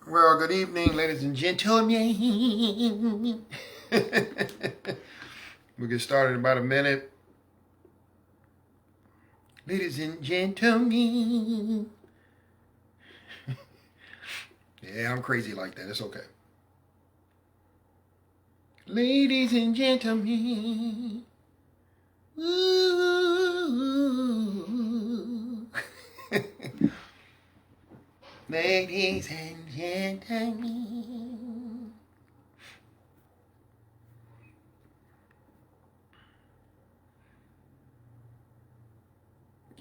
Well, good evening, ladies and gentlemen. We'll get started in about a minute. Ladies and gentlemen. Yeah, I'm crazy like that. It's okay. Ladies and gentlemen. Ooh. Ladies and gentlemen.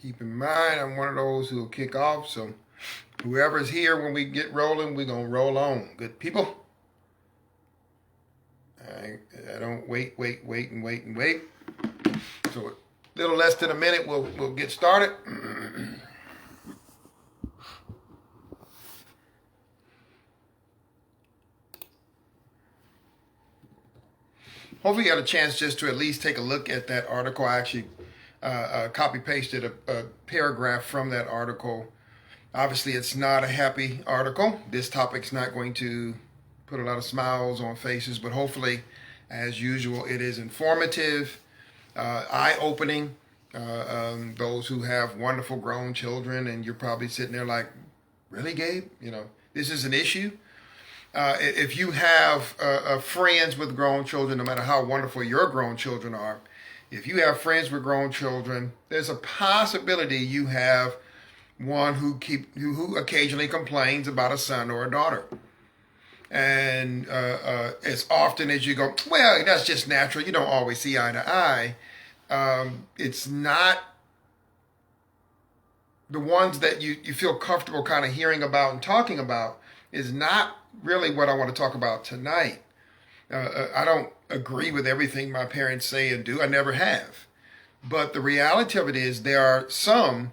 Keep in mind, I'm one of those who will kick off, so whoever's here when we get rolling, we're going to roll on. Good people? I don't wait. So a little less than a minute, we'll get started. Hopefully you had a chance just to at least take a look at that article. I actually copy pasted a paragraph from that article. Obviously, it's not a happy article. This topic's not going to put a lot of smiles on faces, but hopefully, as usual, it is informative, eye-opening. Those who have wonderful grown children, and you're probably sitting there like, really, Gabe? You know, this is an issue. If you have friends with grown children, no matter how wonderful your grown children are, if you have friends with grown children, there's a possibility you have one who occasionally complains about a son or a daughter. And as often as you go, well, that's just natural. You don't always see eye to eye. It's not the ones that you feel comfortable kind of hearing about and talking about is not really what I want to talk about tonight. I don't agree with everything my parents say and do. I never have. But the reality of it is there are some,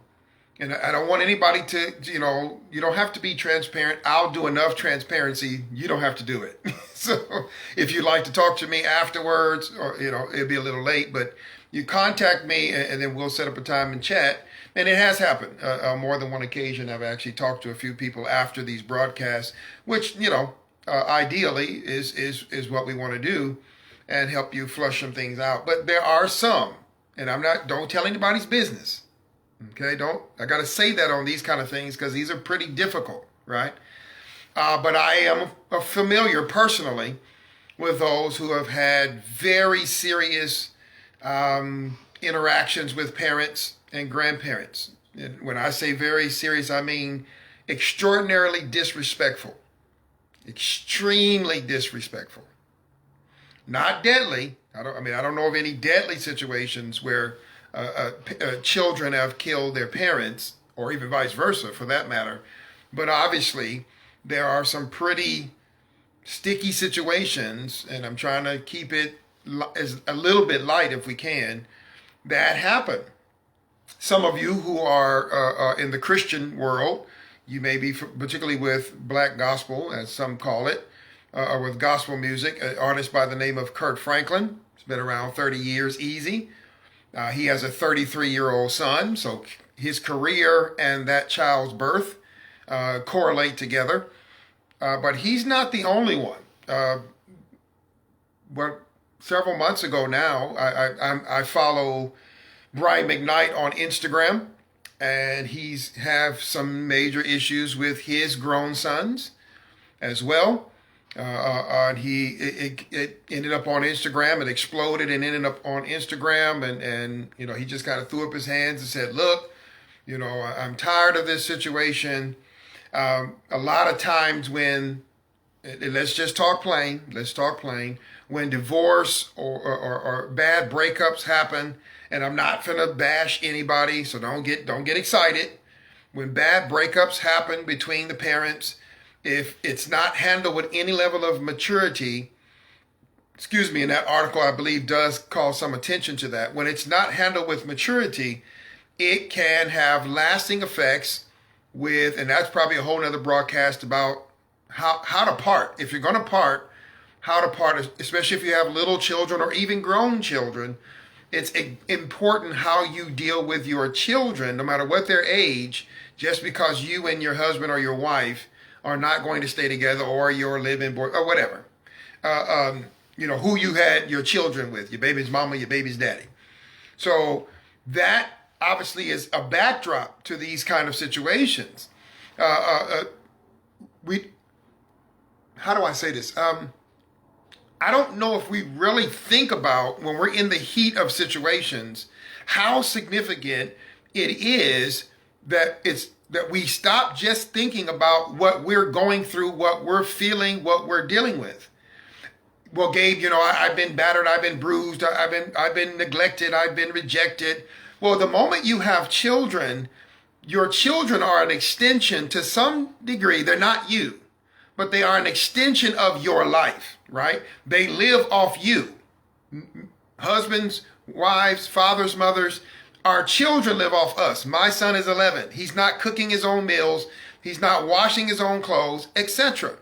and I don't want anybody to, you don't have to be transparent. I'll do enough transparency. You don't have to do it. So if you'd like to talk to me afterwards, or, it'll be a little late, but you contact me and then we'll set up a time and chat. And it has happened on more than one occasion. I've actually talked to a few people after these broadcasts, which, ideally is what we want to do and help you flush some things out. But there are some, and don't tell anybody's business. Okay, I got to say that on these kind of things because these are pretty difficult, right? But I am familiar personally with those who have had very serious interactions with parents and grandparents. And when I say very serious, I mean extraordinarily disrespectful. Extremely disrespectful. Not deadly. I don't know of any deadly situations where children have killed their parents, or even vice versa for that matter. But obviously, there are some pretty sticky situations, and I'm trying to keep it as a little bit light if we can, that happen. Some of you who are in the Christian world, you may be particularly with black gospel, as some call it, or with gospel music, an artist by the name of Kurt Franklin. He's been around 30 years easy. He has a 33-year-old son, so his career and that child's birth correlate together. But he's not the only one. Several months ago now, I follow Brian McKnight on Instagram, and he's have some major issues with his grown sons as well. It ended up on Instagram. It exploded and ended up on Instagram, and he just kind of threw up his hands and said, "Look, I'm tired of this situation." A lot of times when let's just talk plain. Let's talk plain. When divorce or bad breakups happen, and I'm not finna bash anybody, so don't get excited. When bad breakups happen between the parents, if it's not handled with any level of maturity, and that article I believe does call some attention to that. When it's not handled with maturity, it can have lasting effects and that's probably a whole nother broadcast about how to part. If you're going to part, how to part, especially if you have little children or even grown children. It's important how you deal with your children, no matter what their age, just because you and your husband or your wife are not going to stay together, or your living boy, or whatever. Who you had your children with, your baby's mama, your baby's daddy. So that obviously is a backdrop to these kind of situations. How do I say this? I don't know if we really think about, when we're in the heat of situations, how significant it is that we stop just thinking about what we're going through, what we're feeling, what we're dealing with. Well, Gabe, I've been battered, I've been bruised, I've been neglected, I've been rejected. Well, the moment you have children, your children are an extension to some degree. They're not you, but they are an extension of your life, right? They live off you. Husbands, wives, fathers, mothers, our children live off us. My son is 11. He's not cooking his own meals. He's not washing his own clothes, etc.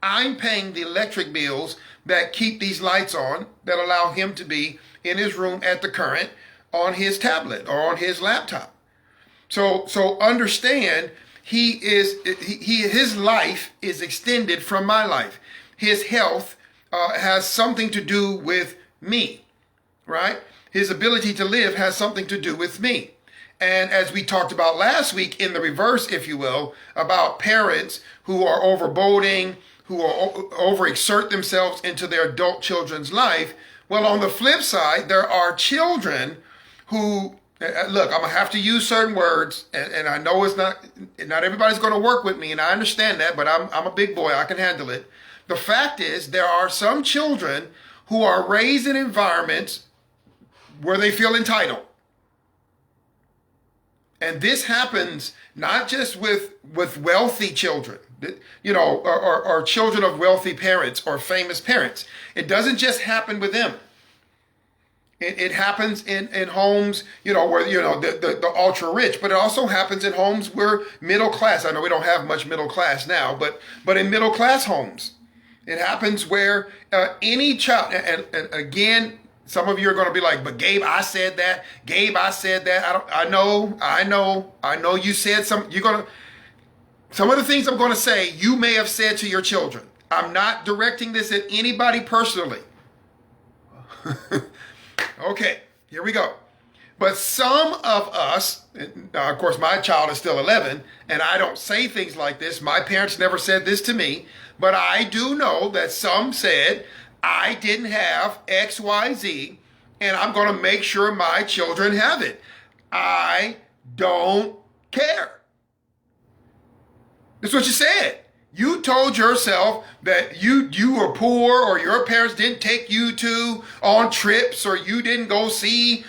I'm paying the electric bills that keep these lights on, that allow him to be in his room at the current, on his tablet or on his laptop. So understand, his life is extended from my life. His health has something to do with me, right? His ability to live has something to do with me. And as we talked about last week, in the reverse, if you will, about parents who are overboarding, who overexert themselves into their adult children's life. Well, on the flip side, there are children who, look, I'm going to have to use certain words, and I know it's not everybody's going to work with me, and I understand that, but I'm a big boy. I can handle it. The fact is, there are some children who are raised in environments where they feel entitled. And this happens not just with wealthy children, or children of wealthy parents or famous parents. It doesn't just happen with them. It happens in homes, where, the ultra rich, but it also happens in homes where middle class. I know we don't have much middle class now, but in middle class homes, it happens where any child, and again, some of you are going to be like, but Gabe, I said that. Gabe, I said that. I know you said some, some of the things I'm going to say, you may have said to your children. I'm not directing this at anybody personally. Okay, here we go. But some of us, now of course my child is still 11, and I don't say things like this. My parents never said this to me, but I do know that some said, I didn't have X, Y, Z, and I'm going to make sure my children have it. I don't care. That's what you said. You told yourself that you were poor, or your parents didn't take you on trips, or you didn't go see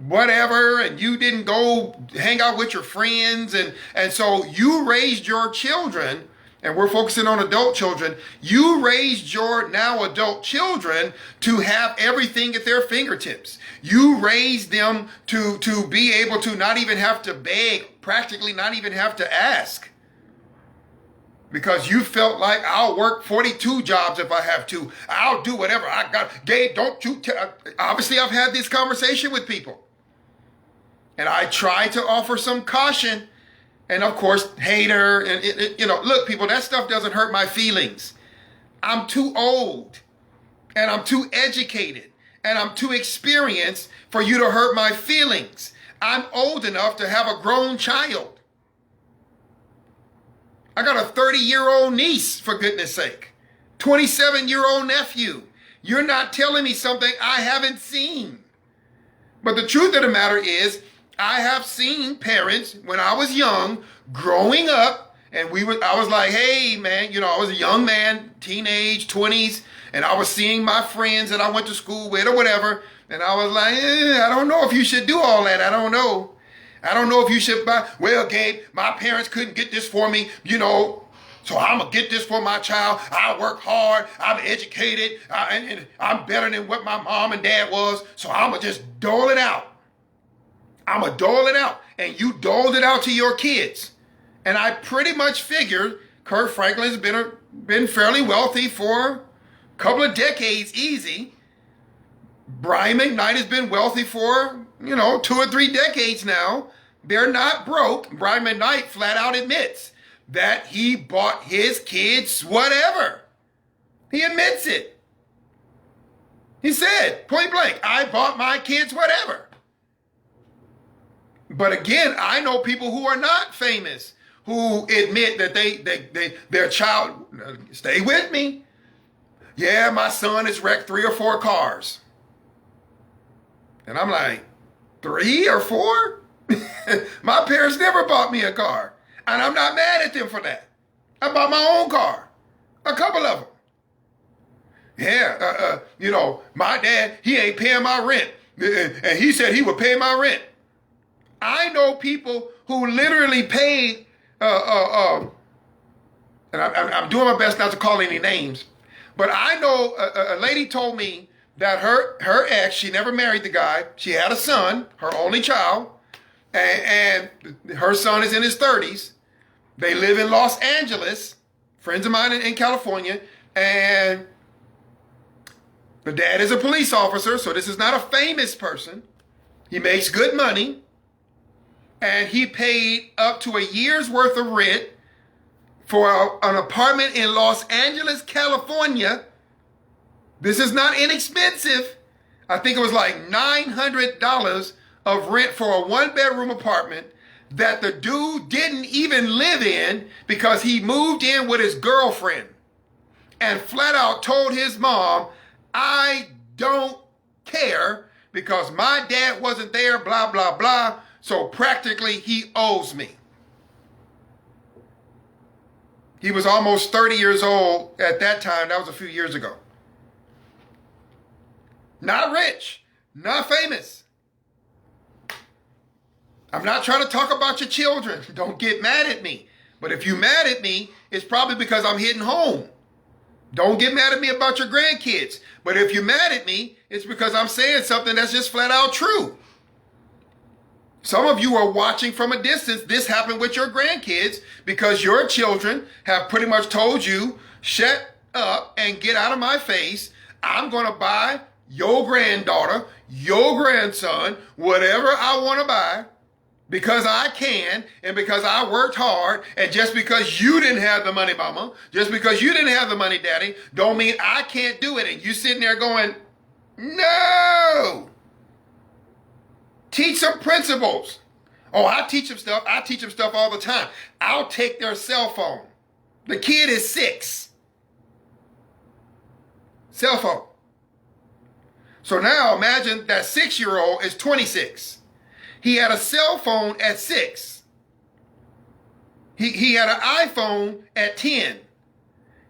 whatever, and you didn't go hang out with your friends. And so you raised your children, and we're focusing on adult children. You raised your now adult children to have everything at their fingertips. You raised them to be able to not even have to beg, practically not even have to ask. Because you felt like, I'll work 42 jobs if I have to. I'll do whatever I got. Gabe, don't you obviously I've had this conversation with people. And I try to offer some caution. And of course, hater, and look, people, that stuff doesn't hurt my feelings. I'm too old, and I'm too educated, and I'm too experienced for you to hurt my feelings. I'm old enough to have a grown child. I got a 30-year-old niece, for goodness sake. 27-year-old nephew. You're not telling me something I haven't seen. But the truth of the matter is, I have seen parents when I was young, growing up, and I was like, hey, man, I was a young man, teenage, 20s, and I was seeing my friends that I went to school with or whatever, and I was like, I don't know if you should do all that. I don't know if you should buy. Well, Gabe, my parents couldn't get this for me, so I'm going to get this for my child. I work hard. I'm educated. And I'm better than what my mom and dad was, so I'm going to just dole it out. I'm going to dole it out. And you doled it out to your kids. And I pretty much figured Kirk Franklin's been fairly wealthy for a couple of decades easy. Brian McKnight has been wealthy for, 2 or 3 decades now. They're not broke. Brian McKnight flat out admits, that he bought his kids whatever. He admits it. He said, point blank, I bought my kids whatever. But again, I know people who are not famous who admit that their child, stay with me. Yeah, my son has wrecked 3 or 4 cars. And I'm like, 3 or 4? My parents never bought me a car. And I'm not mad at them for that. I bought my own car. A couple of them. Yeah, my dad, he ain't paying my rent. And he said he would pay my rent. I know people who literally paid, and I'm doing my best not to call any names, but I know a lady told me that her ex, she never married the guy. She had a son, her only child, and her son is in his 30s. They live in Los Angeles, friends of mine in California, and the dad is a police officer, so this is not a famous person. He makes good money, and he paid up to a year's worth of rent for an apartment in Los Angeles, California. This is not inexpensive. I think it was like $900 of rent for a 1-bedroom apartment that the dude didn't even live in because he moved in with his girlfriend and flat out told his mom, I don't care because my dad wasn't there, blah, blah, blah. So practically he owes me. He was almost 30 years old at that time. That was a few years ago. Not rich, not famous. I'm not trying to talk about your children. Don't get mad at me. But if you're mad at me, it's probably because I'm hitting home. Don't get mad at me about your grandkids. But if you're mad at me, it's because I'm saying something that's just flat out true. Some of you are watching from a distance. This happened with your grandkids because your children have pretty much told you, shut up and get out of my face. I'm going to buy your granddaughter, your grandson, whatever I want to buy because I can and because I worked hard. And just because you didn't have the money, mama, just because you didn't have the money, daddy, don't mean I can't do it. And you sitting there going, no. Teach some principles. Oh, I teach them stuff. I teach them stuff all the time. I'll take their cell phone. The kid is 6. Cell phone. So now imagine that 6-year-old is 26. He had a cell phone at 6. He had an iPhone at 10.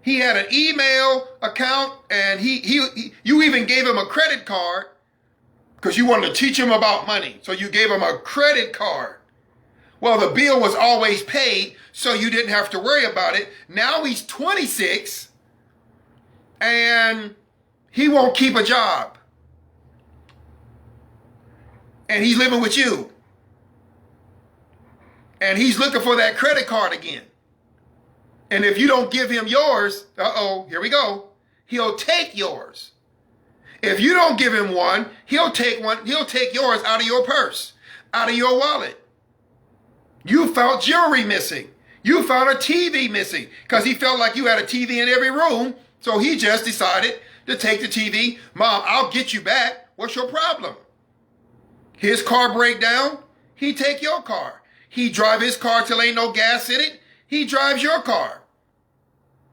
He had an email account and you even gave him a credit card because you wanted to teach him about money. So you gave him a credit card. Well, the bill was always paid, so you didn't have to worry about it. Now he's 26 and he won't keep a job. And he's living with you. And he's looking for that credit card again. And if you don't give him yours, here we go. He'll take yours. If you don't give him one, he'll take yours out of your purse, out of your wallet. You found jewelry missing. You found a TV missing because he felt like you had a TV in every room. So he just decided to take the TV. Mom, I'll get you back. What's your problem? His car break down, he take your car. He drive his car till ain't no gas in it. He drives your car.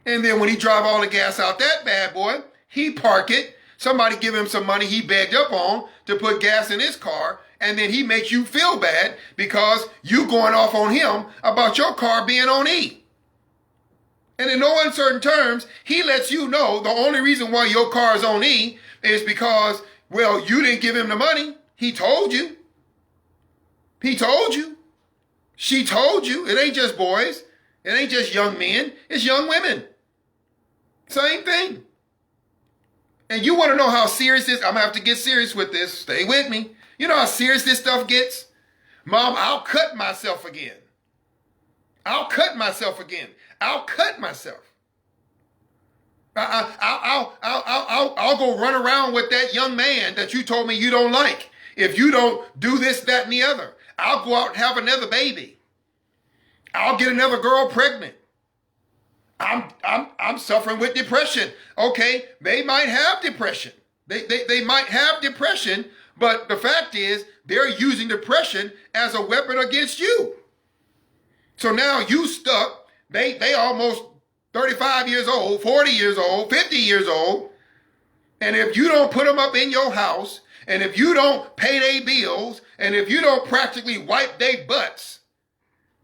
And then when he drive all the gas out that bad boy, he park it. Somebody give him some money he begged up on to put gas in his car. And then he makes you feel bad because you going off on him about your car being on E. And in no uncertain terms, he lets you know the only reason why your car is on E is because, well, you didn't give him the money. He told you. He told you. She told you. It ain't just boys. It ain't just young men. It's young women. Same thing. And you want to know how serious this, I'm going to have to get serious with this. Stay with me. You know how serious this stuff gets? Mom, I'll cut myself again. I'll cut myself again. I'll cut myself. I'll go run around with that young man that you told me you don't like. If you don't do this, that, and the other, I'll go out and have another baby. I'll get another girl pregnant. I'm suffering with depression. Okay, they might have depression. They might have depression, but the fact is they're using depression as a weapon against you. So now you stuck. They almost 35 years old, 40 years old, 50 years old. And if you don't put them up in your house, and if you don't pay their bills, and if you don't practically wipe their butts,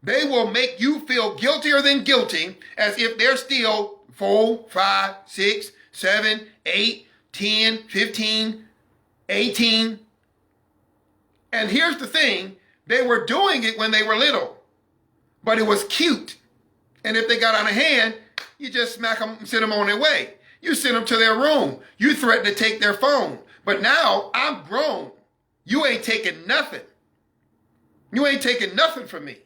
they will make you feel guiltier than guilty, as if they're still 4, 5, 6, 7, 8, 10, 15, 18. And here's the thing, they were doing it when they were little, but it was cute. And if they got out of hand, you just smack them and send them on their way. You send them to their room. You threaten to take their phone. But now I'm grown. You ain't taking nothing. You ain't taking nothing from me.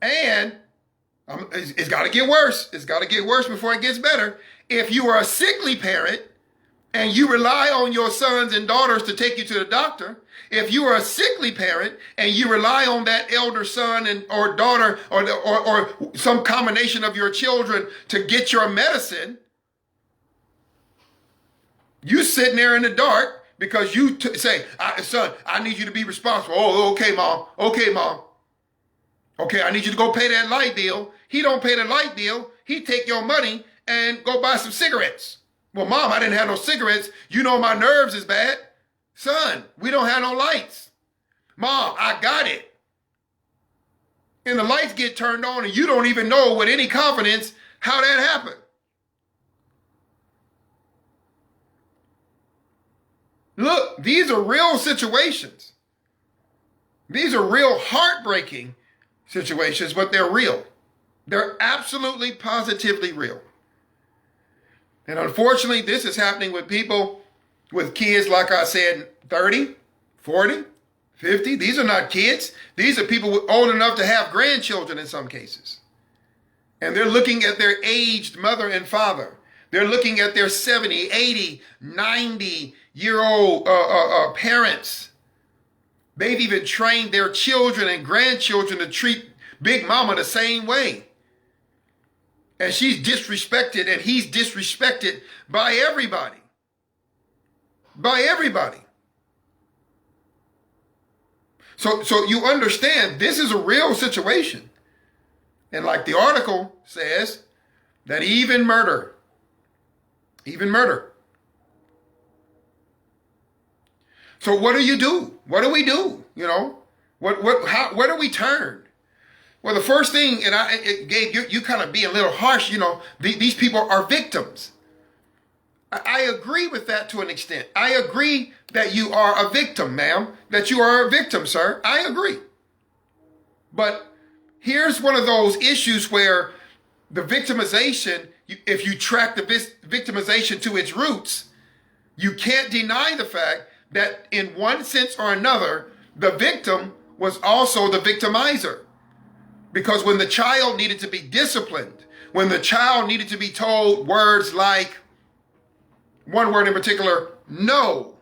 And it's got to get worse. It's got to get worse before it gets better. If you are a sickly parent and you rely on your sons and daughters to take you to the doctor, if you are a sickly parent and you rely on that elder son or daughter or some combination of your children to get your medicine, you sitting there in the dark because you say, son, I need you to be responsible. Oh, okay, mom. Okay, mom. Okay, I need you to go pay that light bill. He don't pay the light bill. He take your money and go buy some cigarettes. Well, mom, I didn't have no cigarettes. You know my nerves is bad. Son, we don't have no lights. Mom, I got it. And the lights get turned on and you don't even know with any confidence how that happened. Look, these are real situations. These are real heartbreaking situations, but they're real. They're absolutely, positively real. And unfortunately, this is happening with people, with kids, like I said, 30, 40, 50. These are not kids. These are people old enough to have grandchildren in some cases. And they're looking at their aged mother and father. They're looking at their 70, 80, 90-year-old parents. They've even trained their children and grandchildren to treat Big Mama the same way. And she's disrespected and he's disrespected by everybody. By everybody. So you understand, this is a real situation. And like the article says, that even murder. So what do you do? What do we do? You know, where do we turn? Well, the first thing, and Gabe, you kind of being a little harsh, you know, these people are victims. I agree with that to an extent. I agree that you are a victim, ma'am, that you are a victim, sir. I agree. But here's one of those issues where the victimization, if you track the victimization to its roots, you can't deny the fact that in one sense or another, the victim was also the victimizer. Because when the child needed to be disciplined, when the child needed to be told words like, one word in particular, no.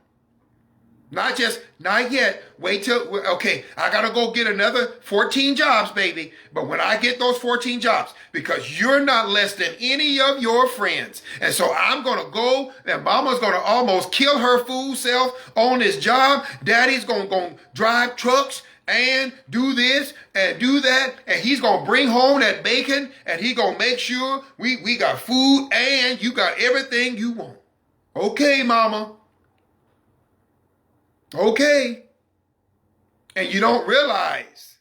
Not just, not yet, wait till, okay, I gotta go get another 14 jobs, baby. But when I get those 14 jobs, because you're not less than any of your friends. And so I'm gonna go, and mama's gonna almost kill her fool self on this job. Daddy's gonna drive trucks and do this and do that. And he's gonna bring home that bacon and he gonna make sure we got food and you got everything you want. Okay, mama. Okay. And you don't realize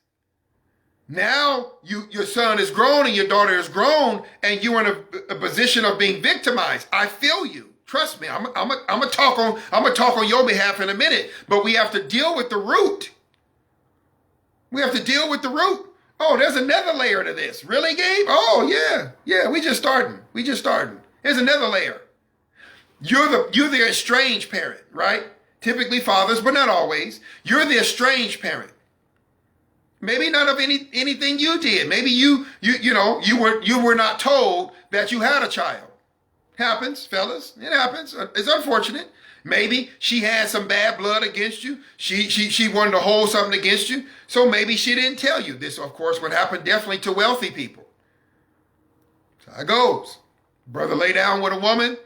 now your son is grown and your daughter is grown and you're in a position of being victimized. I feel you. Trust me. I'm gonna talk on your behalf in a minute, but we have to deal with the root. We have to deal with the root. Oh, there's another layer to this. Really, Gabe? Oh, yeah. Yeah, we just starting. There's another layer. You're the estranged parent, right? Typically fathers, but not always. You're the estranged parent. Maybe not of anything you did. Maybe you were not told that you had a child. Happens, fellas. It happens. It's unfortunate. Maybe she had some bad blood against you. She wanted to hold something against you. So maybe she didn't tell you. This, of course, would happen definitely to wealthy people. So how it goes. Brother lay down with a woman,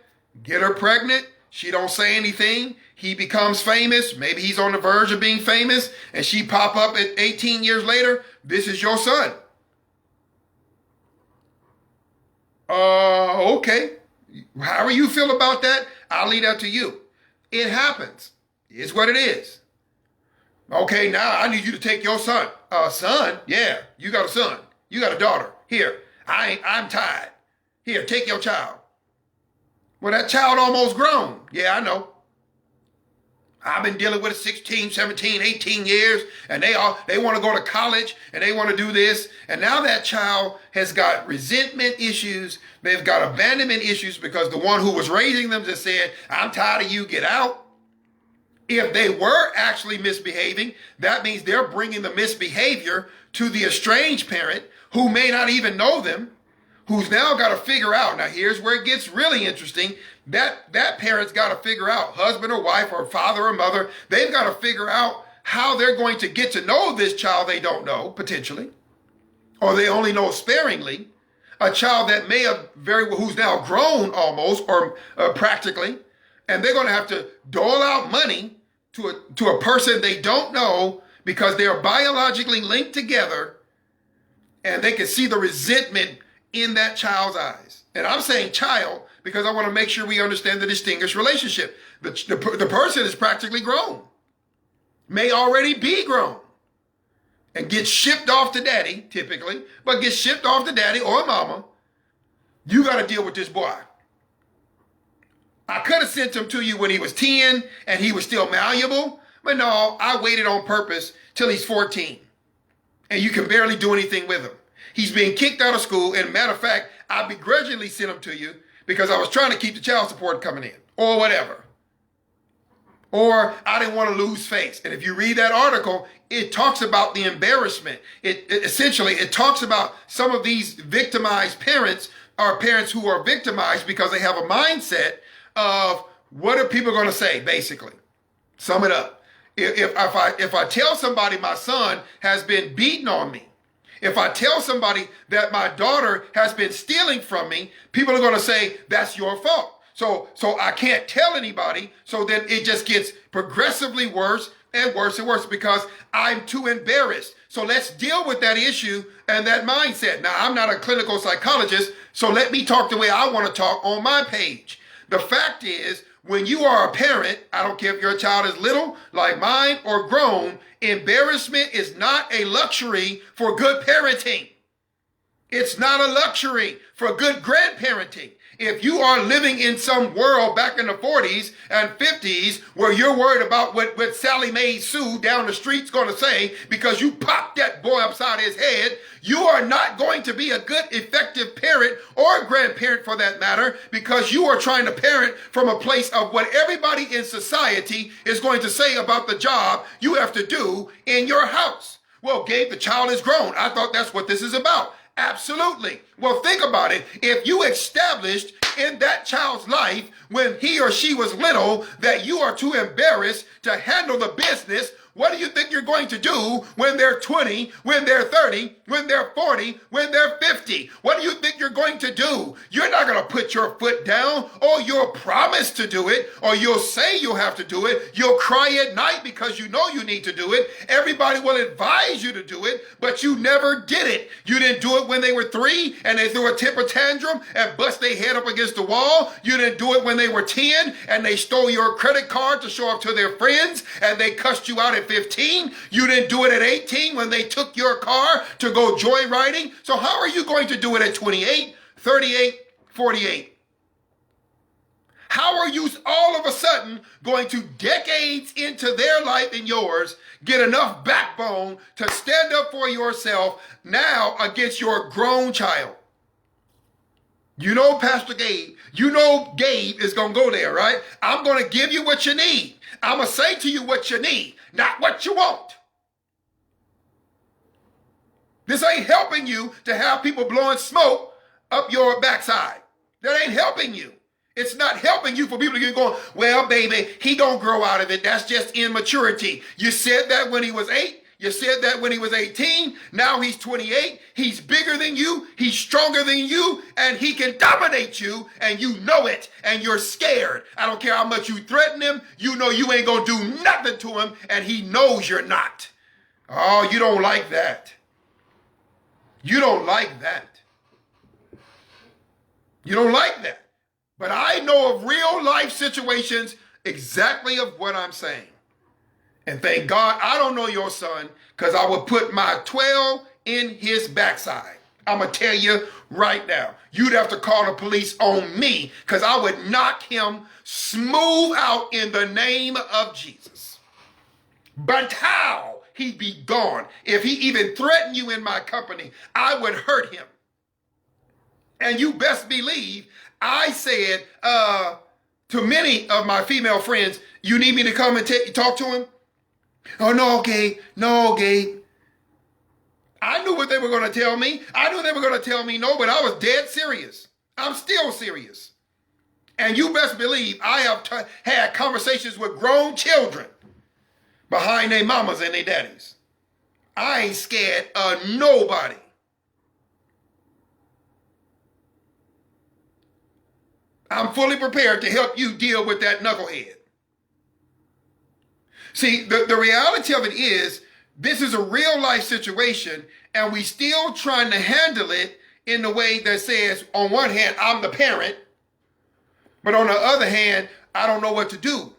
get her pregnant. She don't say anything. He becomes famous. Maybe he's on the verge of being famous. And she pop up at 18 years later. This is your son. Okay. However you feel about that, I'll leave that to you. It happens. It's what it is. Okay, now I need you to take your son. Son? Yeah, you got a son. You got a daughter. Here, I'm tired. Here, take your child. Well, that child almost grown. Yeah, I know. I've been dealing with it 16, 17, 18 years, and they want to go to college, and they want to do this. And now that child has got resentment issues. They've got abandonment issues because the one who was raising them just said, I'm tired of you, get out. If they were actually misbehaving, that means they're bringing the misbehavior to the estranged parent who may not even know them, who's now got to figure out. Now, here's where it gets really interesting. That parent's got to figure out, husband or wife or father or mother, they've got to figure out how they're going to get to know this child they don't know, potentially, or they only know sparingly, a child that may have who's now grown almost or practically, and they're going to have to dole out money to a person they don't know because they're biologically linked together, and they can see the resentment in that child's eyes. And I'm saying child because I want to make sure we understand the distinguished relationship. The person is practically grown, may already be grown, and gets shipped off to daddy, typically, but gets shipped off to daddy or mama. You got to deal with this boy. I could have sent him to you when he was 10 and he was still malleable, but no, I waited on purpose till he's 14. And you can barely do anything with him. He's being kicked out of school, and matter of fact, I begrudgingly sent him to you because I was trying to keep the child support coming in, or whatever. Or I didn't want to lose face. And if you read that article, it talks about the embarrassment. It essentially talks about some of these victimized parents are parents who are victimized because they have a mindset of what are people going to say, basically. Sum it up. If I tell somebody my son has been beaten on me, if I tell somebody that my daughter has been stealing from me, people are going to say, that's your fault. So I can't tell anybody. So then it just gets progressively worse and worse and worse because I'm too embarrassed. So let's deal with that issue and that mindset. Now, I'm not a clinical psychologist, so let me talk the way I want to talk on my page. The fact is, when you are a parent, I don't care if your child is little, like mine, or grown, embarrassment is not a luxury for good parenting. It's not a luxury for good grandparenting. If you are living in some world back in the 40s and 50s where you're worried about what Sally Mae Sue down the street's going to say because you popped that boy upside his head, you are not going to be a good, effective parent or grandparent for that matter because you are trying to parent from a place of what everybody in society is going to say about the job you have to do in your house. Well, Gabe, the child is grown. I thought that's what this is about. Absolutely. Well, think about it. If you established in that child's life when he or she was little that you are too embarrassed to handle the business, what do you think you're going to do when they're 20, when they're 30, when they're 40, when they're 50? What do you think you're going to do? You're not going to put your foot down, or you'll promise to do it, or you'll say you'll have to do it. You'll cry at night because you know you need to do it. Everybody will advise you to do it, but you never did it. You didn't do it when they were 3 and they threw a temper tantrum and bust their head up against the wall. You didn't do it when they were 10 and they stole your credit card to show off to their friends and they cussed you out at 15. You didn't do it at 18 when they took your car to go joyriding. So how are you going to do it at 28, 38, 48? How are you all of a sudden going to, decades into their life and yours, get enough backbone to stand up for yourself now against your grown child? You know, Pastor Gabe, you know Gabe is going to go there, right? I'm going to give you what you need. I'm going to say to you what you need, not what you want. This ain't helping you to have people blowing smoke up your backside. That ain't helping you. It's not helping you for people to get going, well, baby, he gonna grow out of it. That's just immaturity. You said that when he was 8. You said that when he was 18. Now he's 28. He's bigger than you. He's stronger than you. And he can dominate you. And you know it. And you're scared. I don't care how much you threaten him. You know you ain't gonna do nothing to him. And he knows you're not. Oh, you don't like that. You don't like that. You don't like that. But I know of real life situations exactly of what I'm saying. And thank God I don't know your son, because I would put my 12 in his backside. I'm going to tell you right now. You'd have to call the police on me, because I would knock him smooth out in the name of Jesus. But how? He'd be gone. If he even threatened you in my company, I would hurt him. And you best believe I said to many of my female friends, you need me to come and talk to him? Oh, no, Gabe. No, Gabe. I knew what they were going to tell me. I knew they were going to tell me no, but I was dead serious. I'm still serious. And you best believe I have had conversations with grown children behind their mamas and their daddies. I ain't scared of nobody. I'm fully prepared to help you deal with that knucklehead. See, the reality of it is, this is a real life situation, and we still trying to handle it in the way that says, on one hand, I'm the parent, but on the other hand, I don't know what to do.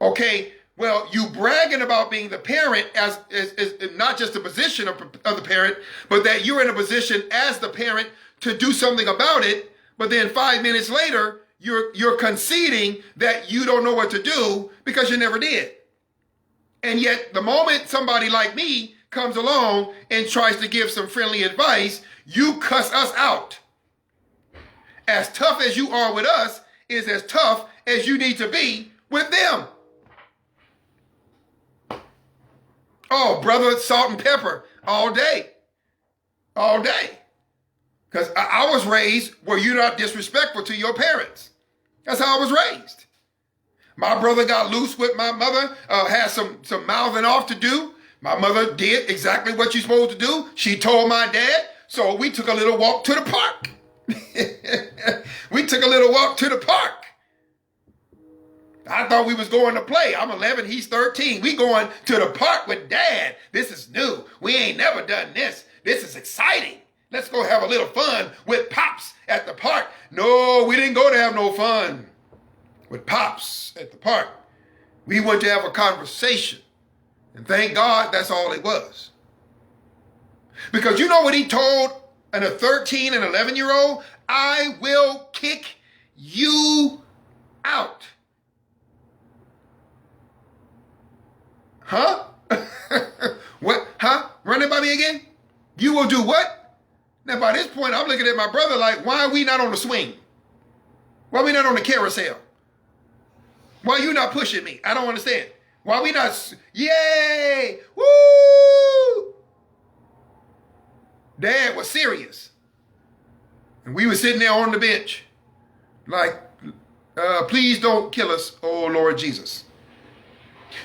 Okay, well, you bragging about being the parent as not just the position of the parent, but that you're in a position as the parent to do something about it. But then 5 minutes later, you're conceding that you don't know what to do because you never did. And yet, the moment somebody like me comes along and tries to give some friendly advice, you cuss us out. As tough as you are with us is as tough as you need to be with them. Oh, brother, salt and pepper all day. All day. Because I was raised where you're not disrespectful to your parents. That's how I was raised. My brother got loose with my mother, had some mouthing off to do. My mother did exactly what you're supposed to do. She told my dad, so we took a little walk to the park. We took a little walk to the park. I thought we was going to play. I'm 11, he's 13. We going to the park with dad. This is new. We ain't never done this. This is exciting. Let's go have a little fun with Pops at the park. No, we didn't go to have no fun with Pops at the park. We went to have a conversation. And thank God that's all it was. Because you know what he told a 13 and 11-year-old? I will kick you out. Huh? What? Huh? Run it by me again? You will do what? Now, by this point, I'm looking at my brother like, why are we not on the swing? Why are we not on the carousel? Why are you not pushing me? I don't understand. Why are we not? Yay! Woo! Dad was serious. And we were sitting there on the bench like, please don't kill us, oh Lord Jesus.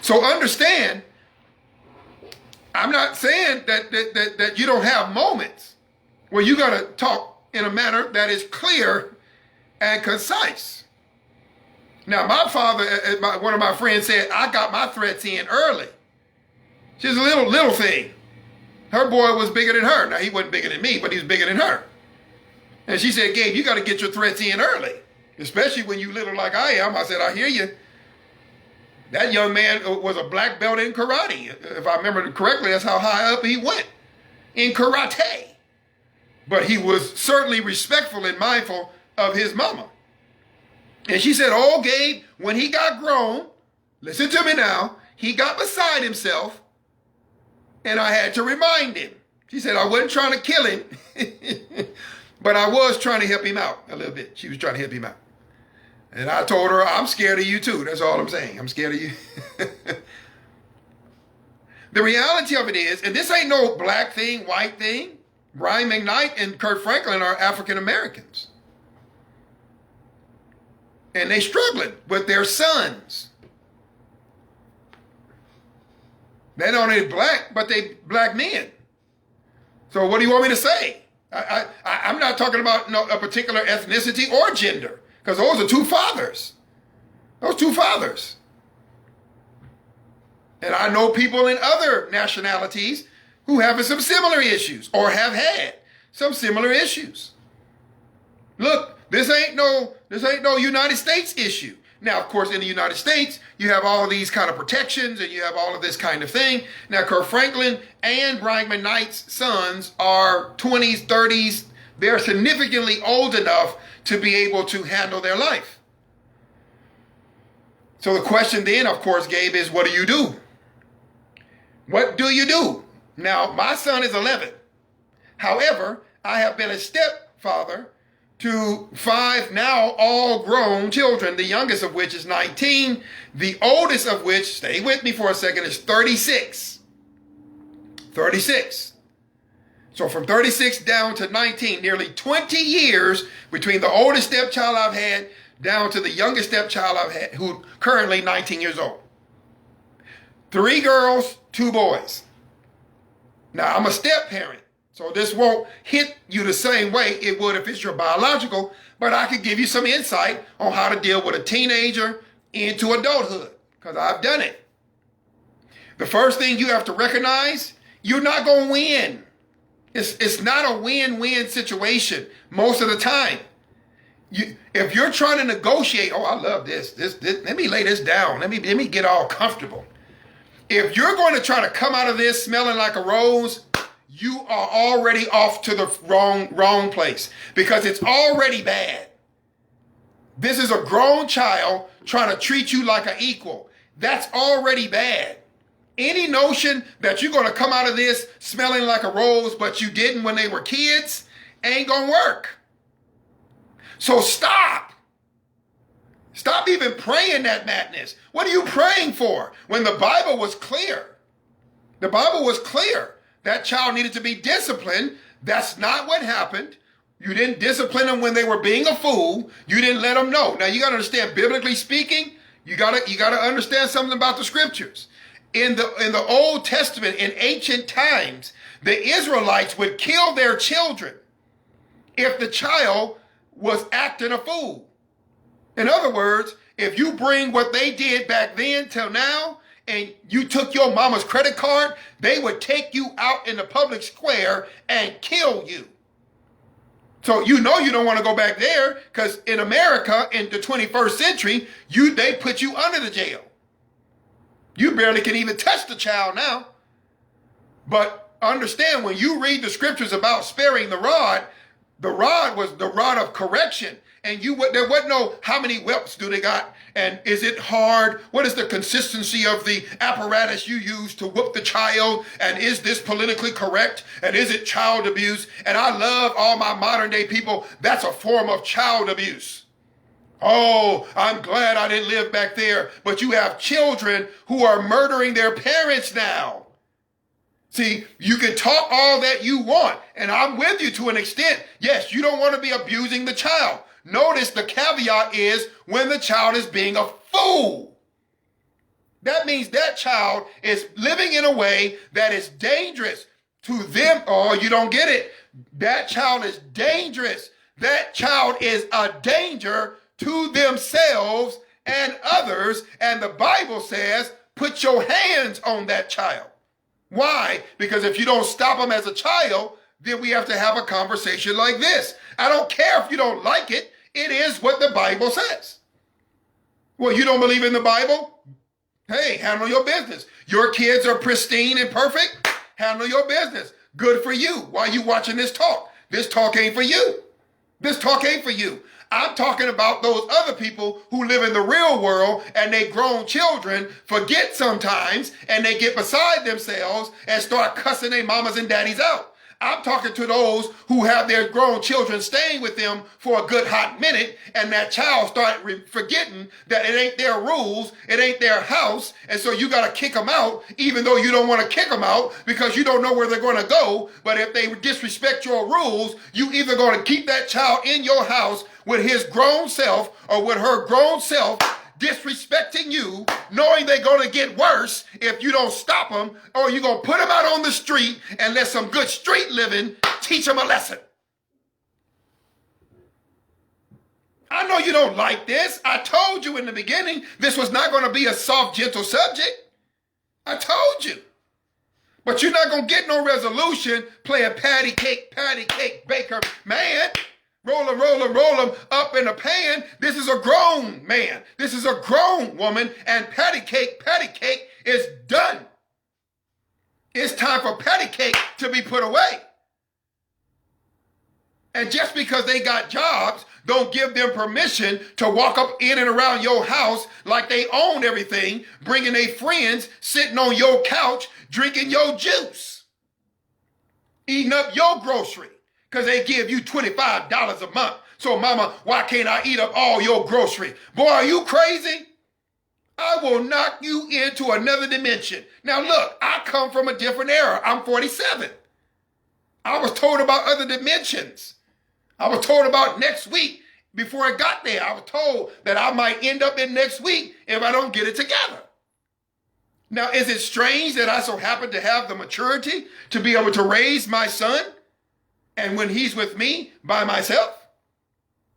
So understand, I'm not saying that you don't have moments where you got to talk in a manner that is clear and concise. Now, my father, one of my friends said, I got my threats in early. She's a little thing. Her boy was bigger than her. Now, he wasn't bigger than me, but he was bigger than her. And she said, Gabe, you got to get your threats in early, especially when you little like I am. I said, I hear you. That young man was a black belt in karate. If I remember correctly, that's how high up he went in karate. But he was certainly respectful and mindful of his mama. And she said, oh, Gabe, when he got grown, listen to me now, he got beside himself, and I had to remind him. She said, I wasn't trying to kill him, but I was trying to help him out a little bit. She was trying to help him out. And I told her, I'm scared of you too. That's all I'm saying. I'm scared of you. The reality of it is, and this ain't no black thing, white thing, Brian McKnight and Kurt Franklin are African Americans. and they struggling with their sons. They not only black, but they black men. So what do you want me to say? I'm not talking about a particular ethnicity or gender, because those are two fathers. Those two fathers. And I know people in other nationalities who have some similar issues or have had some similar issues. Look, this ain't no United States issue. Now, of course, in the United States, you have all of these kind of protections and you have all of this kind of thing. Now, Kirk Franklin and Brian McKnight's sons are 20s, 30s. They're significantly old enough to be able to handle their life. So the question then, of course, Gabe, is what do you do? What do you do? Now, my son is 11. However, I have been a stepfather to 5 now all grown children, the youngest of which is 19, the oldest of which, stay with me for a second, is 36. 36. So from 36 down to 19, nearly 20 years between the oldest stepchild I've had down to the youngest stepchild I've had, who currently 19 years old. 3 girls, 2 boys. Now, I'm a step parent, so this won't hit you the same way it would if it's your biological, but I could give you some insight on how to deal with a teenager into adulthood, because I've done it. The first thing you have to recognize, you're not going to win. It's not a win-win situation most of the time. If you're trying to negotiate, oh, I love this, let me lay this down, let me get all comfortable. If you're going to try to come out of this smelling like a rose, you are already off to the wrong place, because it's already bad. This is a grown child trying to treat you like an equal. That's already bad. Any notion that you're going to come out of this smelling like a rose, but you didn't when they were kids, ain't going to work. So stop. Stop even praying that madness. What are you praying for? When the Bible was clear. The Bible was clear. That child needed to be disciplined. That's not what happened. You didn't discipline them when they were being a fool. You didn't let them know. Now you got to understand, biblically speaking, you got to understand something about the scriptures. In the Old Testament, in ancient times, the Israelites would kill their children if the child was acting a fool. In other words, if you bring what they did back then till now, and you took your mama's credit card, they would take you out in the public square and kill you. So you know you don't want to go back there, because in America, in the 21st century, they put you under the jail. You barely can even touch the child now. But understand, when you read the scriptures about sparing the rod was the rod of correction. And there wasn't no how many whelps do they got, and is it hard? What is the consistency of the apparatus you use to whoop the child? And is this politically correct? And is it child abuse? And I love all my modern day people. That's a form of child abuse. Oh, I'm glad I didn't live back there. But you have children who are murdering their parents now. See, you can talk all that you want, and I'm with you to an extent. Yes, you don't want to be abusing the child. Notice the caveat is when the child is being a fool. That means that child is living in a way that is dangerous to them. Oh, you don't get it. That child is dangerous. That child is a danger to themselves and others. And the Bible says, put your hands on that child. Why? Because if you don't stop them as a child, then we have to have a conversation like this. I don't care if you don't like it. It is what the Bible says. Well, you don't believe in the Bible? Hey, handle your business. Your kids are pristine and perfect? Handle your business. Good for you. Why are you watching this talk? This talk ain't for you. This talk ain't for you. I'm talking about those other people who live in the real world, and they grown children forget sometimes, and they get beside themselves and start cussing their mamas and daddies out. I'm talking to those who have their grown children staying with them for a good hot minute, and that child start forgetting that it ain't their rules, it ain't their house, and so you got to kick them out, even though you don't want to kick them out because you don't know where they're going to go. But if they disrespect your rules, you either going to keep that child in your house with his grown self or with her grown self disrespecting you, knowing they're going to get worse if you don't stop them, or you're going to put them out on the street and let some good street living teach them a lesson. I know you don't like this. I told you in the beginning this was not going to be a soft, gentle subject. I told you. But you're not going to get no resolution playing patty cake, baker, man. Roll them up in a pan. This is a grown man. This is a grown woman. And patty cake is done. It's time for patty cake to be put away. And just because they got jobs, don't give them permission to walk up in and around your house like they own everything, bringing their friends, sitting on your couch, drinking your juice, eating up your grocery. Because they give you $25 a month. So, mama, why can't I eat up all your grocery? Boy, are you crazy? I will knock you into another dimension. Now, look, I come from a different era. I'm 47. I was told about other dimensions. I was told about next week before I got there. I was told that I might end up in next week if I don't get it together. Now, is it strange that I so happen to have the maturity to be able to raise my son? And when he's with me by myself?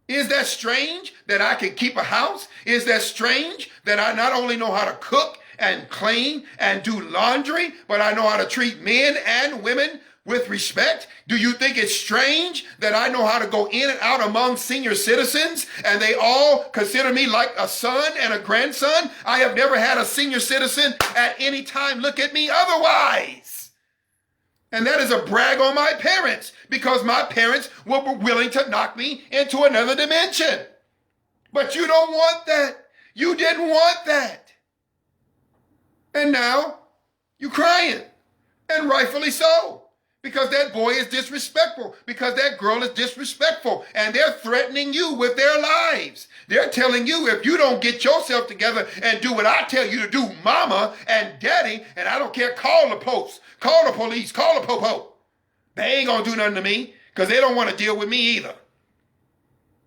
Is that strange that I can keep a house? Is that strange that I not only know how to cook and clean and do laundry, but I know how to treat men and women with respect? Do you think it's strange that I know how to go in and out among senior citizens and they all consider me like a son and a grandson? I have never had a senior citizen at any time look at me otherwise. And that is a brag on my parents, because my parents were willing to knock me into another dimension. But you don't want that. You didn't want that. And now you're crying, and rightfully so, because that boy is disrespectful, because that girl is disrespectful, and they're threatening you with their lives. They're telling you, if you don't get yourself together and do what I tell you to do, mama and daddy, and I don't care, call the post, call the police, call the popo. They ain't gonna do nothing to me, because they don't want to deal with me either.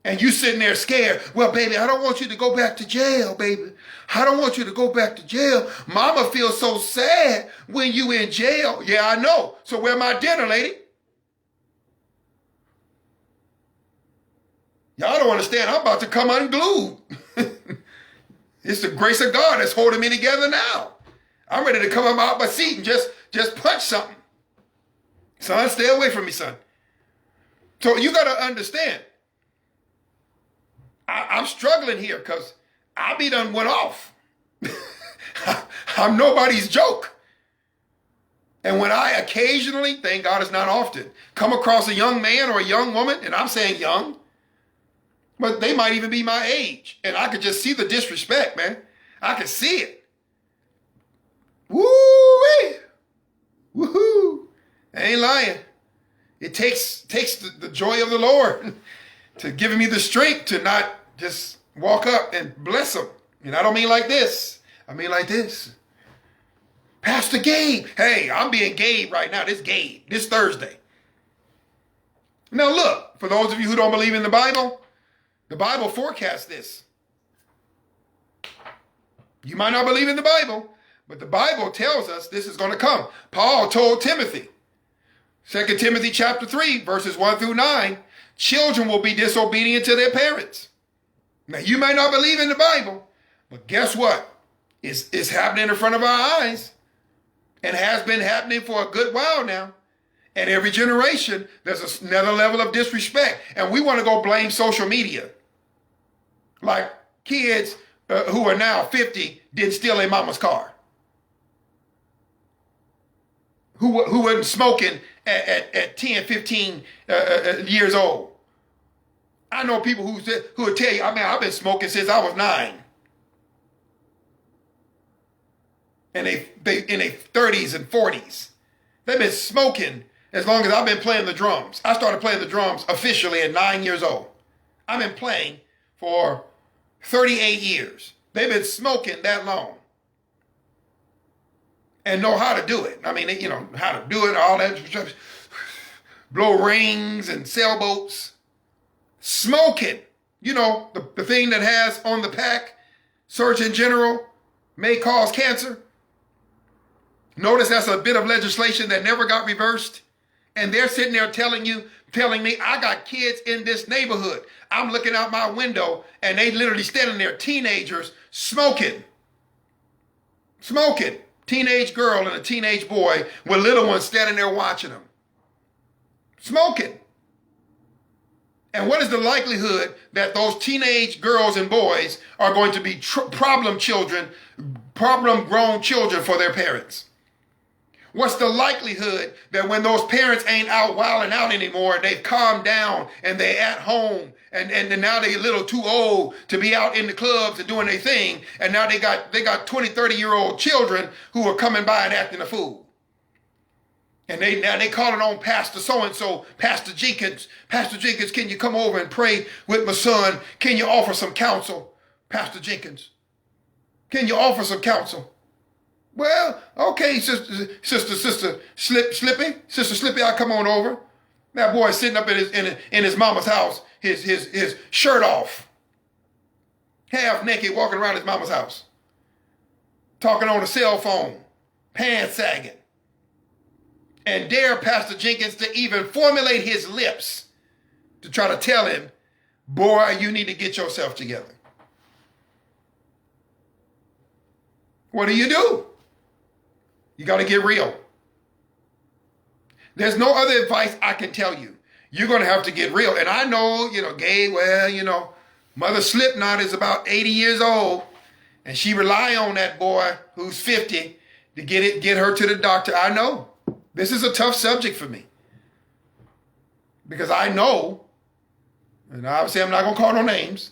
And you sitting there scared. Well, baby, I don't want you to go back to jail, baby. I don't want you to go back to jail. Mama feels so sad when you in jail. Yeah, I know. So where my dinner, lady? Y'all don't understand. I'm about to come unglued. It's the grace of God that's holding me together now. I'm ready to come up out my seat and just punch something. Son, stay away from me, son. So you got to understand. I'm struggling here because I be done went off. I'm nobody's joke. And when I occasionally, thank God it's not often, come across a young man or a young woman, and I'm saying young, but they might even be my age, and I could just see the disrespect, man. I could see it. Woo-wee! Woohoo! I ain't lying. It takes the joy of the Lord to give me the strength to not just walk up and bless them. And I don't mean like this. I mean like this. Pastor Gabe. Hey, I'm being Gabe right now. This Gabe. This Thursday. Now look, for those of you who don't believe in the Bible forecasts this. You might not believe in the Bible, but the Bible tells us this is going to come. Paul told Timothy, 2 Timothy chapter 3, verses 1 through 9, children will be disobedient to their parents. Now, you may not believe in the Bible, but guess what? It's happening in front of our eyes, and has been happening for a good while now. And every generation, there's another level of disrespect. And we want to go blame social media. Like kids who are now 50 didn't steal their mama's car. Who wasn't smoking at 10, 15 years old. I know people who would tell you, I've been smoking since I was 9. And they in their 30s and 40s. They've been smoking as long as I've been playing the drums. I started playing the drums officially at 9 years old. I've been playing for 38 years. They've been smoking that long. And know how to do it. I mean, you know, how to do it, all that. Blow rings and sailboats. Smoking. You know, the thing that has on the pack, Surgeon General, may cause cancer. Notice that's a bit of legislation that never got reversed. And they're sitting there telling me, I got kids in this neighborhood. I'm looking out my window and they literally standing there, teenagers, smoking. Smoking. Teenage girl and a teenage boy with little ones standing there watching them. Smoking. And what is the likelihood that those teenage girls and boys are going to be problem grown children for their parents? What's the likelihood that when those parents ain't out wilding out anymore, they've calmed down and they're at home and now they're a little too old to be out in the clubs and doing their thing, and now they got 20, 30-year-old children who are coming by and acting a fool. And they calling on Pastor so-and-so, Pastor Jenkins, can you come over and pray with my son? Can you offer some counsel? Pastor Jenkins, can you offer some counsel? Well, okay, Sister Slippy, I'll come on over. That boy sitting up in his mama's house, his shirt off, half naked, walking around his mama's house, talking on the cell phone, pants sagging. And dare Pastor Jenkins to even formulate his lips to try to tell him, boy, you need to get yourself together. What do? You got to get real. There's no other advice I can tell you. You're going to have to get real. And I know, Gabe, Mother Slipknot is about 80 years old, and she rely on that boy who's 50 to get her to the doctor. I know. This is a tough subject for me. Because I know, and obviously I'm not going to call no names,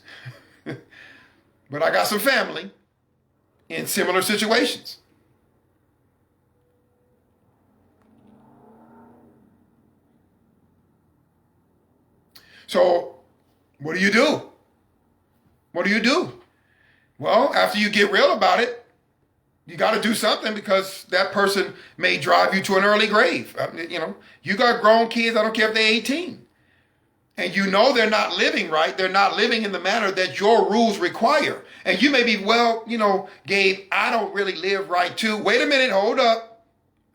but I got some family in similar situations. So, what do you do? What do you do? Well, after you get real about it, you got to do something, because that person may drive you to an early grave. You got grown kids, I don't care if they're 18. And they're not living right. They're not living in the manner that your rules require. And you may be, Gabe, I don't really live right too. Wait a minute, hold up.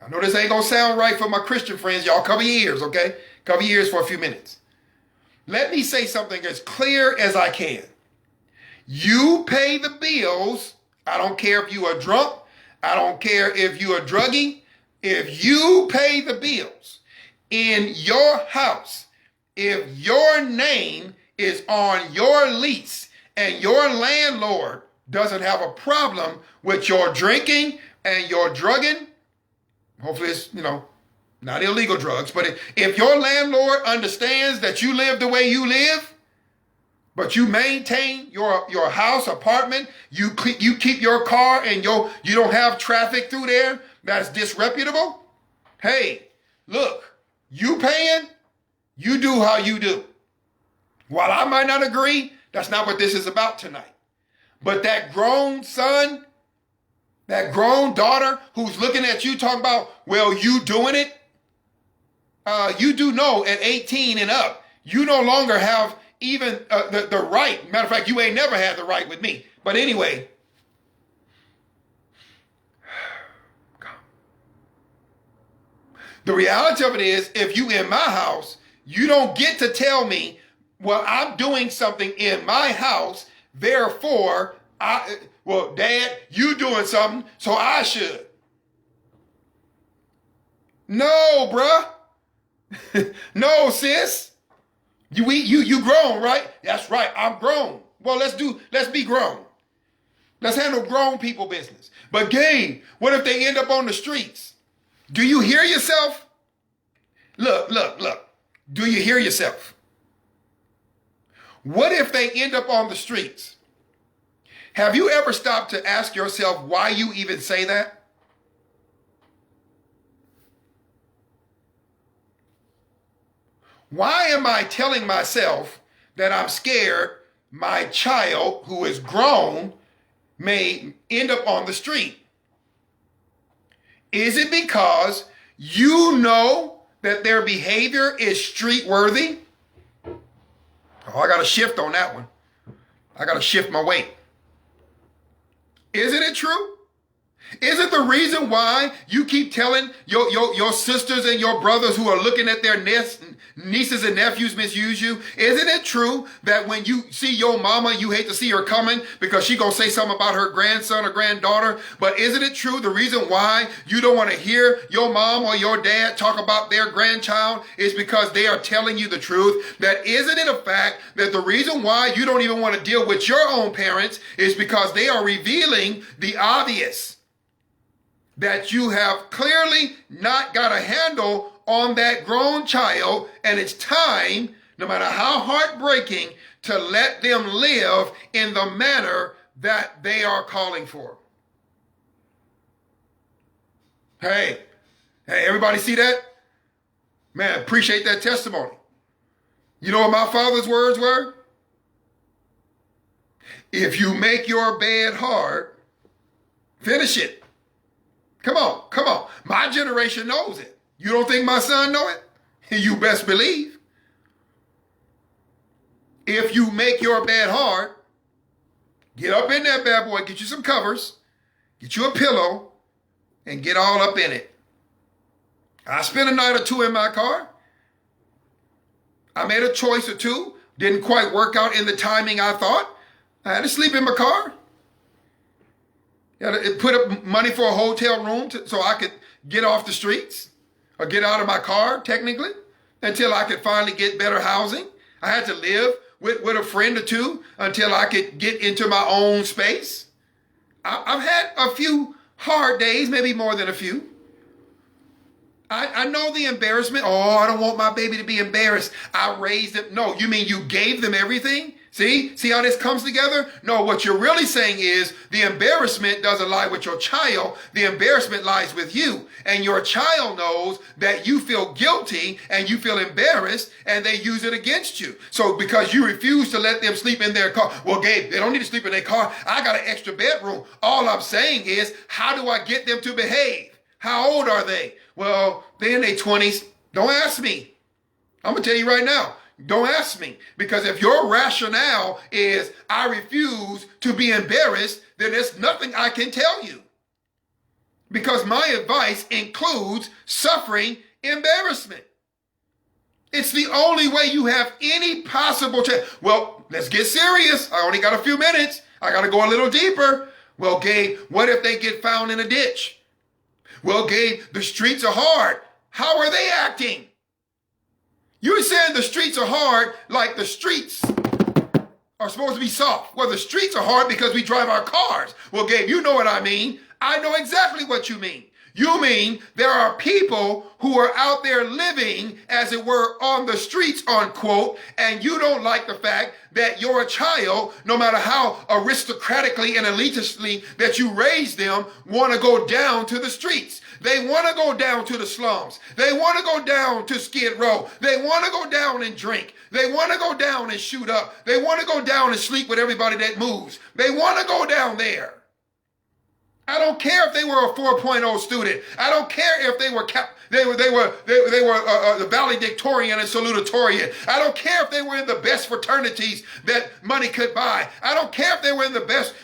I know this ain't going to sound right for my Christian friends. Y'all cover your ears, okay? Cover your ears for a few minutes. Let me say something as clear as I can. You pay the bills. I don't care if you are drunk. I don't care if you are druggy. If you pay the bills in your house, if your name is on your lease and your landlord doesn't have a problem with your drinking and your drugging, hopefully it's, not illegal drugs, but if your landlord understands that you live the way you live, but you maintain your house, apartment, you keep your car and you don't have traffic through there that's disreputable, hey, look, you paying, you do how you do. While I might not agree, that's not what this is about tonight. But that grown son, that grown daughter who's looking at you talking about, well, you doing it, you do know at 18 and up, you no longer have even the right. Matter of fact, you ain't never had the right with me. But anyway, the reality of it is, if you in my house, you don't get to tell me, well, I'm doing something in my house, therefore, Dad, you doing something, so I should. No, bruh. No, sis. You grown, right? That's right. I'm grown. Well, let's be grown. Let's handle grown people business. But Gabe, what if they end up on the streets? Do you hear yourself? Look. Do you hear yourself? What if they end up on the streets? Have you ever stopped to ask yourself why you even say that? Why am I telling myself that I'm scared my child, who is grown, may end up on the street? Is it because you know that their behavior is street worthy? Oh, I got to shift on that one. I got to shift my weight. Isn't it true? Isn't the reason why you keep telling your sisters and your brothers who are looking at their nieces and nephews misuse you? Isn't it true that when you see your mama, you hate to see her coming because she gonna say something about her grandson or granddaughter? But isn't it true the reason why you don't want to hear your mom or your dad talk about their grandchild is because they are telling you the truth? That isn't it a fact that the reason why you don't even want to deal with your own parents is because they are revealing the obvious? That you have clearly not got a handle on that grown child, and it's time, no matter how heartbreaking, to let them live in the manner that they are calling for. Hey, everybody see that? Man, appreciate that testimony. You know what my father's words were? If you make your bed hard, finish it. Come on, come on. My generation knows it. You don't think my son know it? You best believe. If you make your bed hard, get up in that bad boy, get you some covers, get you a pillow, and get all up in it. I spent a night or two in my car. I made a choice or two. Didn't quite work out in the timing I thought. I had to sleep in my car. It put up money for a hotel room so I could get off the streets or get out of my car, technically, until I could finally get better housing. I had to live with a friend or two until I could get into my own space. I've had a few hard days, maybe more than a few. I know the embarrassment. Oh, I don't want my baby to be embarrassed. I raised them. No, you mean you gave them everything? See how this comes together? No, what you're really saying is the embarrassment doesn't lie with your child. The embarrassment lies with you. And your child knows that you feel guilty and you feel embarrassed and they use it against you. So because you refuse to let them sleep in their car, well, Gabe, they don't need to sleep in their car. I got an extra bedroom. All I'm saying is, how do I get them to behave? How old are they? Well, they're in their 20s. Don't ask me. I'm going to tell you right now. Don't ask me. Because if your rationale is, I refuse to be embarrassed, then there's nothing I can tell you. Because my advice includes suffering embarrassment. It's the only way you have any possible chance. Well, let's get serious. I only got a few minutes. I got to go a little deeper. Well, Gabe, what if they get found in a ditch? Well, Gabe, the streets are hard. How are they acting? You're saying the streets are hard like the streets are supposed to be soft. Well, the streets are hard because we drive our cars. Well, Gabe, you know what I mean. I know exactly what you mean. You mean there are people who are out there living, as it were, on the streets, unquote, and you don't like the fact that your child, no matter how aristocratically and elitistly that you raise them, want to go down to the streets. They want to go down to the slums. They want to go down to Skid Row. They want to go down and drink. They want to go down and shoot up. They want to go down and sleep with everybody that moves. They want to go down there. I don't care if they were a 4.0 student. I don't care if they were the valedictorian and salutatorian. I don't care if they were in the best fraternities that money could buy. I don't care if they were in the best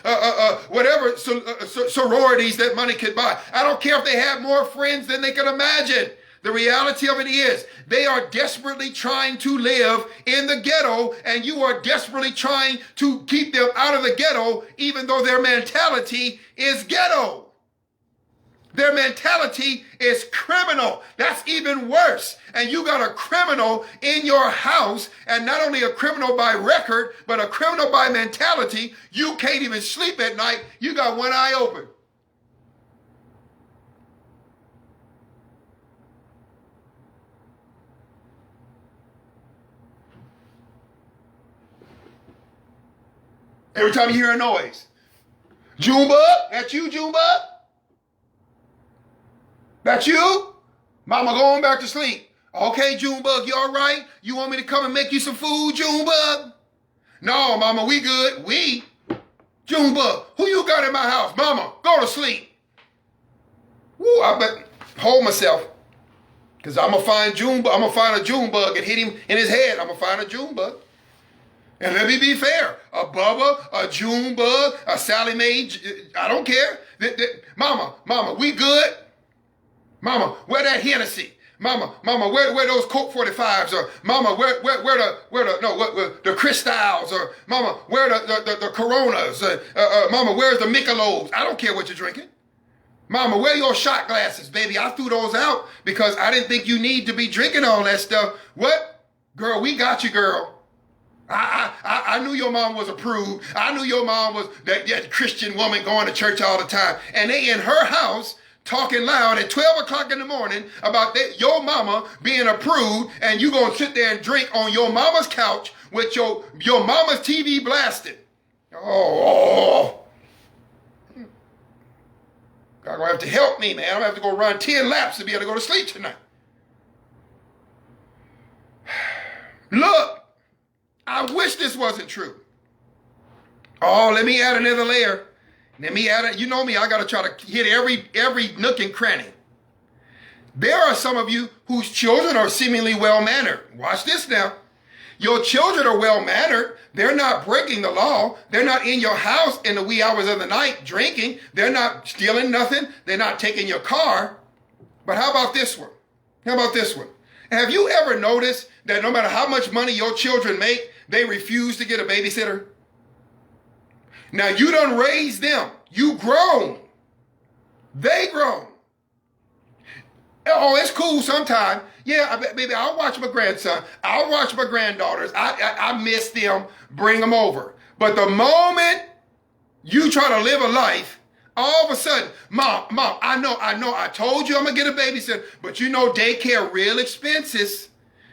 sororities that money could buy. I don't care if they had more friends than they could imagine. The reality of it is they are desperately trying to live in the ghetto, and you are desperately trying to keep them out of the ghetto, even though their mentality is ghetto. Their mentality is criminal. That's even worse. And you got a criminal in your house, and not only a criminal by record, but a criminal by mentality. You can't even sleep at night. You got one eye open. Every time you hear a noise. Junebug? That's you, Junebug? That's you? Mama going back to sleep. Okay, Junebug, you all right? You want me to come and make you some food, Junebug? No, Mama, we good. We? Junebug, who you got in my house? Mama, go to sleep. Woo, I bet hold myself. Because I'm going to find Junebug. I'm going to find a Junebug and hit him in his head. I'm going to find a Junebug. And let me be fair. A Bubba, a Junebug, a Sally Mae, I don't care. Mama, we good? Mama, where that Hennessy? Mama, where those Coke 45s? Or Mama, where the Crystals? Or Mama, where the Coronas? Mama, where's the Michelobs? I don't care what you're drinking. Mama, where your shot glasses, baby? I threw those out because I didn't think you need to be drinking all that stuff. What? Girl, we got you, girl. I knew your mom was approved. I knew your mom was that Christian woman going to church all the time. And they in her house talking loud at 12 o'clock in the morning about your mama being approved, and you going to sit there and drink on your mama's couch with your mama's TV blasted. Oh. God gonna have to help me, man. I'm gonna have to go run 10 laps to be able to go to sleep tonight. Look, I wish this wasn't true. Oh, let me add another layer. Let me add it. You know me, I gotta try to hit every nook and cranny. There are some of you whose children are seemingly well-mannered. Watch this now. Your children are well-mannered. They're not breaking the law. They're not in your house in the wee hours of the night drinking. They're not stealing nothing. They're not taking your car. But how about this one? How about this one? Have you ever noticed that no matter how much money your children make, they refuse to get a babysitter? Now, you done raised them. You grown. They grown. Oh, it's cool sometime. Yeah, baby, I'll watch my grandson. I'll watch my granddaughters. I miss them. Bring them over. But the moment you try to live a life, all of a sudden, Mom, I know, I told you I'm going to get a babysitter, but you know daycare real expenses.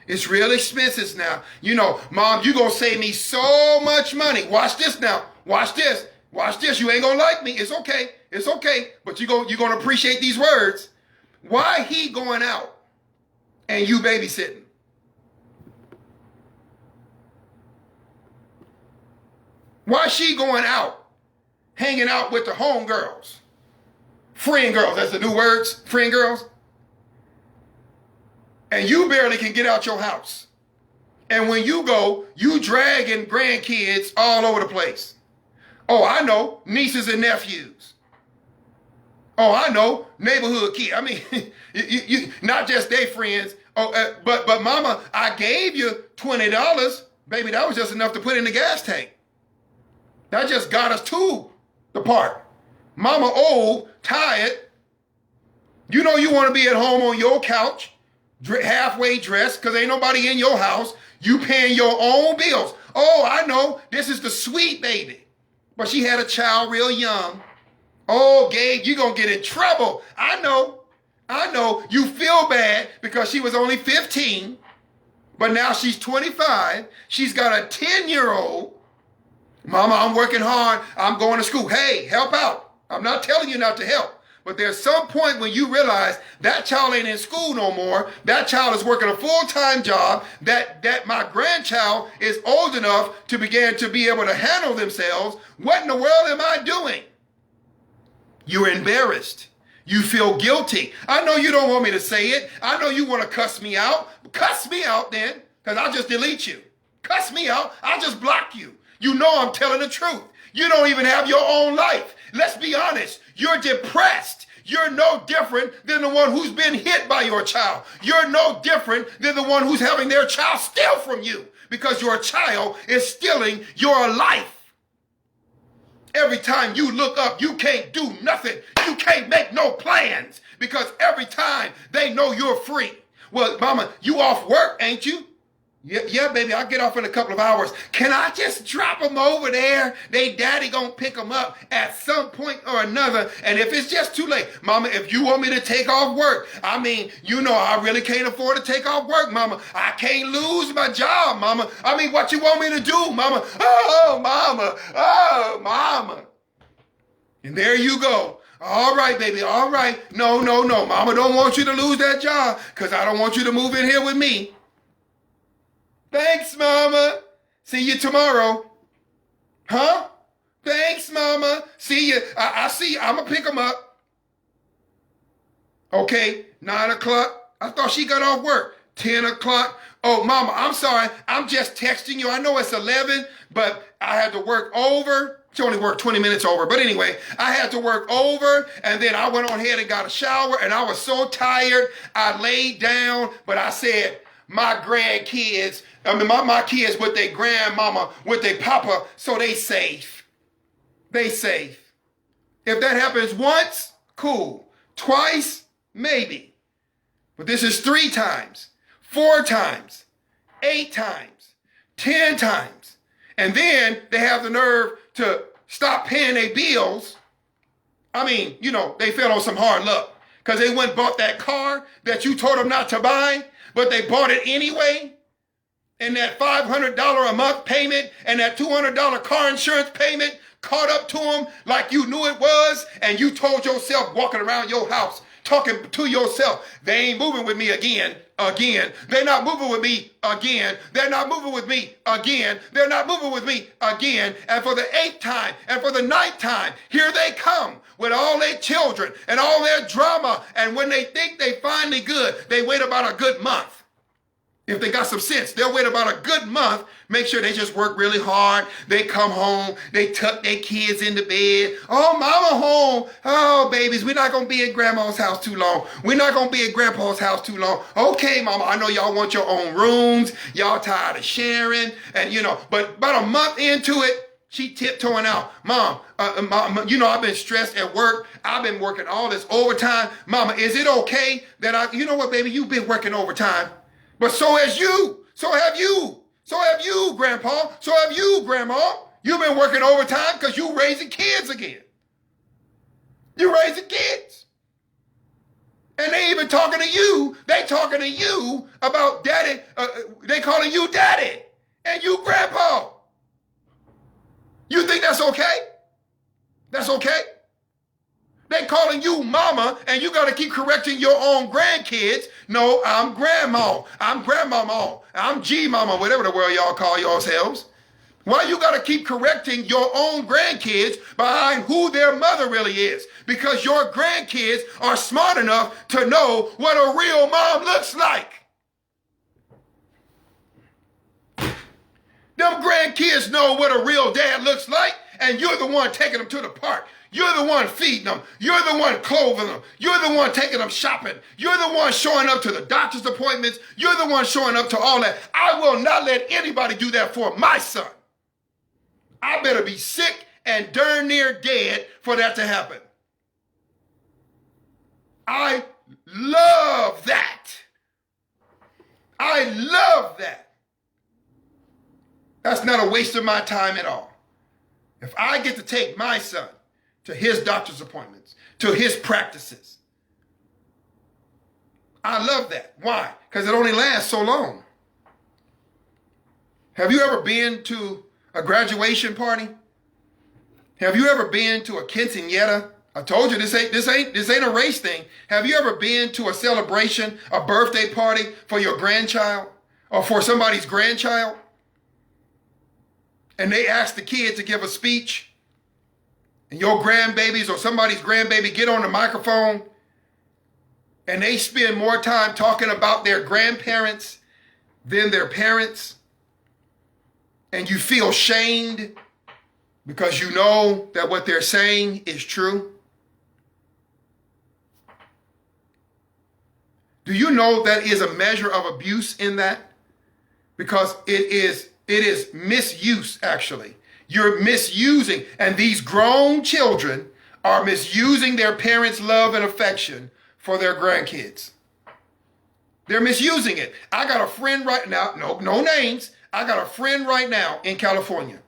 It's real expenses now. You know, Mom, you going to save me so much money. Watch this now. Watch this. Watch this. You ain't going to like me. It's okay. It's okay. But you're going to appreciate these words. Why he going out and you babysitting? Why she going out, hanging out with the homegirls? Friend girls, that's the new words, friend girls. And you barely can get out your house. And when you go, you dragging grandkids all over the place. Oh, I know, nieces and nephews. Oh, I know, neighborhood kid. I mean, you not just they friends. Oh, but Mama, I gave you $20. Baby, that was just enough to put in the gas tank. That just got us to the park. Mama old, tired. You know you want to be at home on your couch, halfway dressed, because ain't nobody in your house. You paying your own bills. Oh, I know, this is the sweet baby. But she had a child real young. Oh, Gabe, you're going to get in trouble. I know. You feel bad because she was only 15, but now she's 25. She's got a 10-year-old. Mama, I'm working hard. I'm going to school. Hey, help out. I'm not telling you not to help. But there's some point when you realize that child ain't in school no more. That child is working a full-time job. That my grandchild is old enough to begin to be able to handle themselves. What in the world am I doing? You're embarrassed. You feel guilty. I know you don't want me to say it. I know you want to cuss me out. Cuss me out then, because I'll just delete you. Cuss me out. I'll just block you. You know I'm telling the truth. You don't even have your own life. Let's be honest. You're depressed. You're no different than the one who's been hit by your child. You're no different than the one who's having their child steal from you because your child is stealing your life. Every time you look up, you can't do nothing. You can't make no plans because every time they know you're free. Well, Mama, you off work, ain't you? Yeah, baby, I'll get off in a couple of hours. Can I just drop them over there? They daddy gonna pick them up at some point or another. And if it's just too late, Mama, if you want me to take off work, I mean, you know I really can't afford to take off work, Mama. I can't lose my job, Mama. I mean, what you want me to do, Mama? Oh, Mama. Oh, Mama. And there you go. All right, baby, all right. No. Mama don't want you to lose that job because I don't want you to move in here with me. Thanks, Mama. See you tomorrow. Huh? Thanks, Mama. See you. I see you. I'm going to pick them up. Okay, 9 o'clock. I thought she got off work. 10 o'clock. Oh, mama, I'm sorry. I'm just texting you. I know it's 11, but I had to work over. She only worked 20 minutes over. But anyway, I had to work over, and then I went on ahead and got a shower, and I was so tired. I laid down, but I said, my grandkids, my kids with their grandmama, with their papa, so they safe. They safe. If that happens once, cool. Twice, maybe. But this is 3 times, 4 times, 8 times, 10 times. And then they have the nerve to stop paying their bills. I mean, they fell on some hard luck because they went and bought that car that you told them not to buy, but they bought it anyway. And that $500 a month payment and that $200 car insurance payment caught up to them like you knew it was, and you told yourself walking around your house, talking to yourself, they ain't moving with me again. They're not moving with me again. They're not moving with me again. They're not moving with me again. And for the 8th time and for the 9th time, here they come with all their children and all their drama. And when they think they finally good, they wait about a good month. If they got some sense, they'll wait about a good month, make sure they just work really hard. They come home, they tuck their kids into bed. Oh, mama home. Oh, babies, we're not going to be at grandma's house too long. We're not going to be at grandpa's house too long. Okay, mama, I know y'all want your own rooms. Y'all tired of sharing. And, but about a month into it, she tiptoeing out. Mom, I've been stressed at work. I've been working all this overtime. Mama, is it okay that you know what, baby, you've been working overtime. But so has you. So have you. So have you, Grandpa. So have you, Grandma. You've been working overtime because you raising kids again. You raising kids. And they even talking to you. They talking to you about daddy. They calling you daddy. And you Grandpa. You think that's okay? That's okay? They calling you mama, and you got to keep correcting your own grandkids. No, I'm grandma. I'm grandmama. I'm G-mama, whatever the world y'all call yourselves. Why you got to keep correcting your own grandkids behind who their mother really is? Because your grandkids are smart enough to know what a real mom looks like. Them grandkids know what a real dad looks like, and you're the one taking them to the park. You're the one feeding them. You're the one clothing them. You're the one taking them shopping. You're the one showing up to the doctor's appointments. You're the one showing up to all that. I will not let anybody do that for my son. I better be sick and darn near dead for that to happen. I love that. I love that. That's not a waste of my time at all. If I get to take my son to his doctor's appointments, to his practices, I love that. Why? Because it only lasts so long. Have you ever been to a graduation party? Have you ever been to a quinceañera? I told you this ain't a race thing. Have you ever been to a celebration, a birthday party for your grandchild or for somebody's grandchild? And they ask the kid to give a speech, and your grandbabies or somebody's grandbaby get on the microphone and they spend more time talking about their grandparents than their parents, and you feel shamed because you know that what they're saying is true? Do you know that is a measure of abuse in that? Because it is misuse, actually. You're misusing, and these grown children are misusing their parents' love and affection for their grandkids. They're misusing it. I got a friend right now, no names. I got a friend right now in California.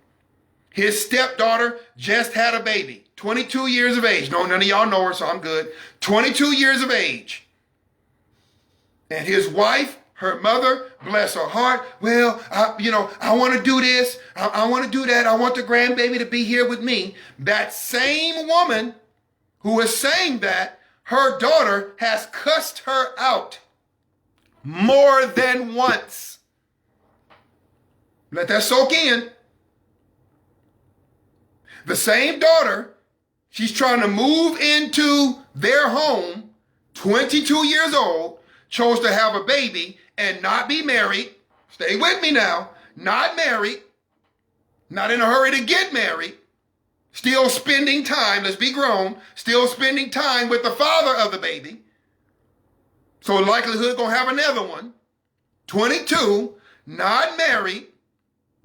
His stepdaughter just had a baby, 22 years of age. No, none of y'all know her, so I'm good. 22 years of age. And his wife, her mother, bless her heart, well, I want to do this. I want to do that. I want the grandbaby to be here with me. That same woman who is saying that, her daughter has cussed her out more than once. Let that soak in. The same daughter, she's trying to move into their home, 22 years old, chose to have a baby and not be married, Stay with me now. Not married, not in a hurry to get married, still spending time, let's be grown, still spending time with the father of the baby. So likelihood gonna have another one. 22, not married,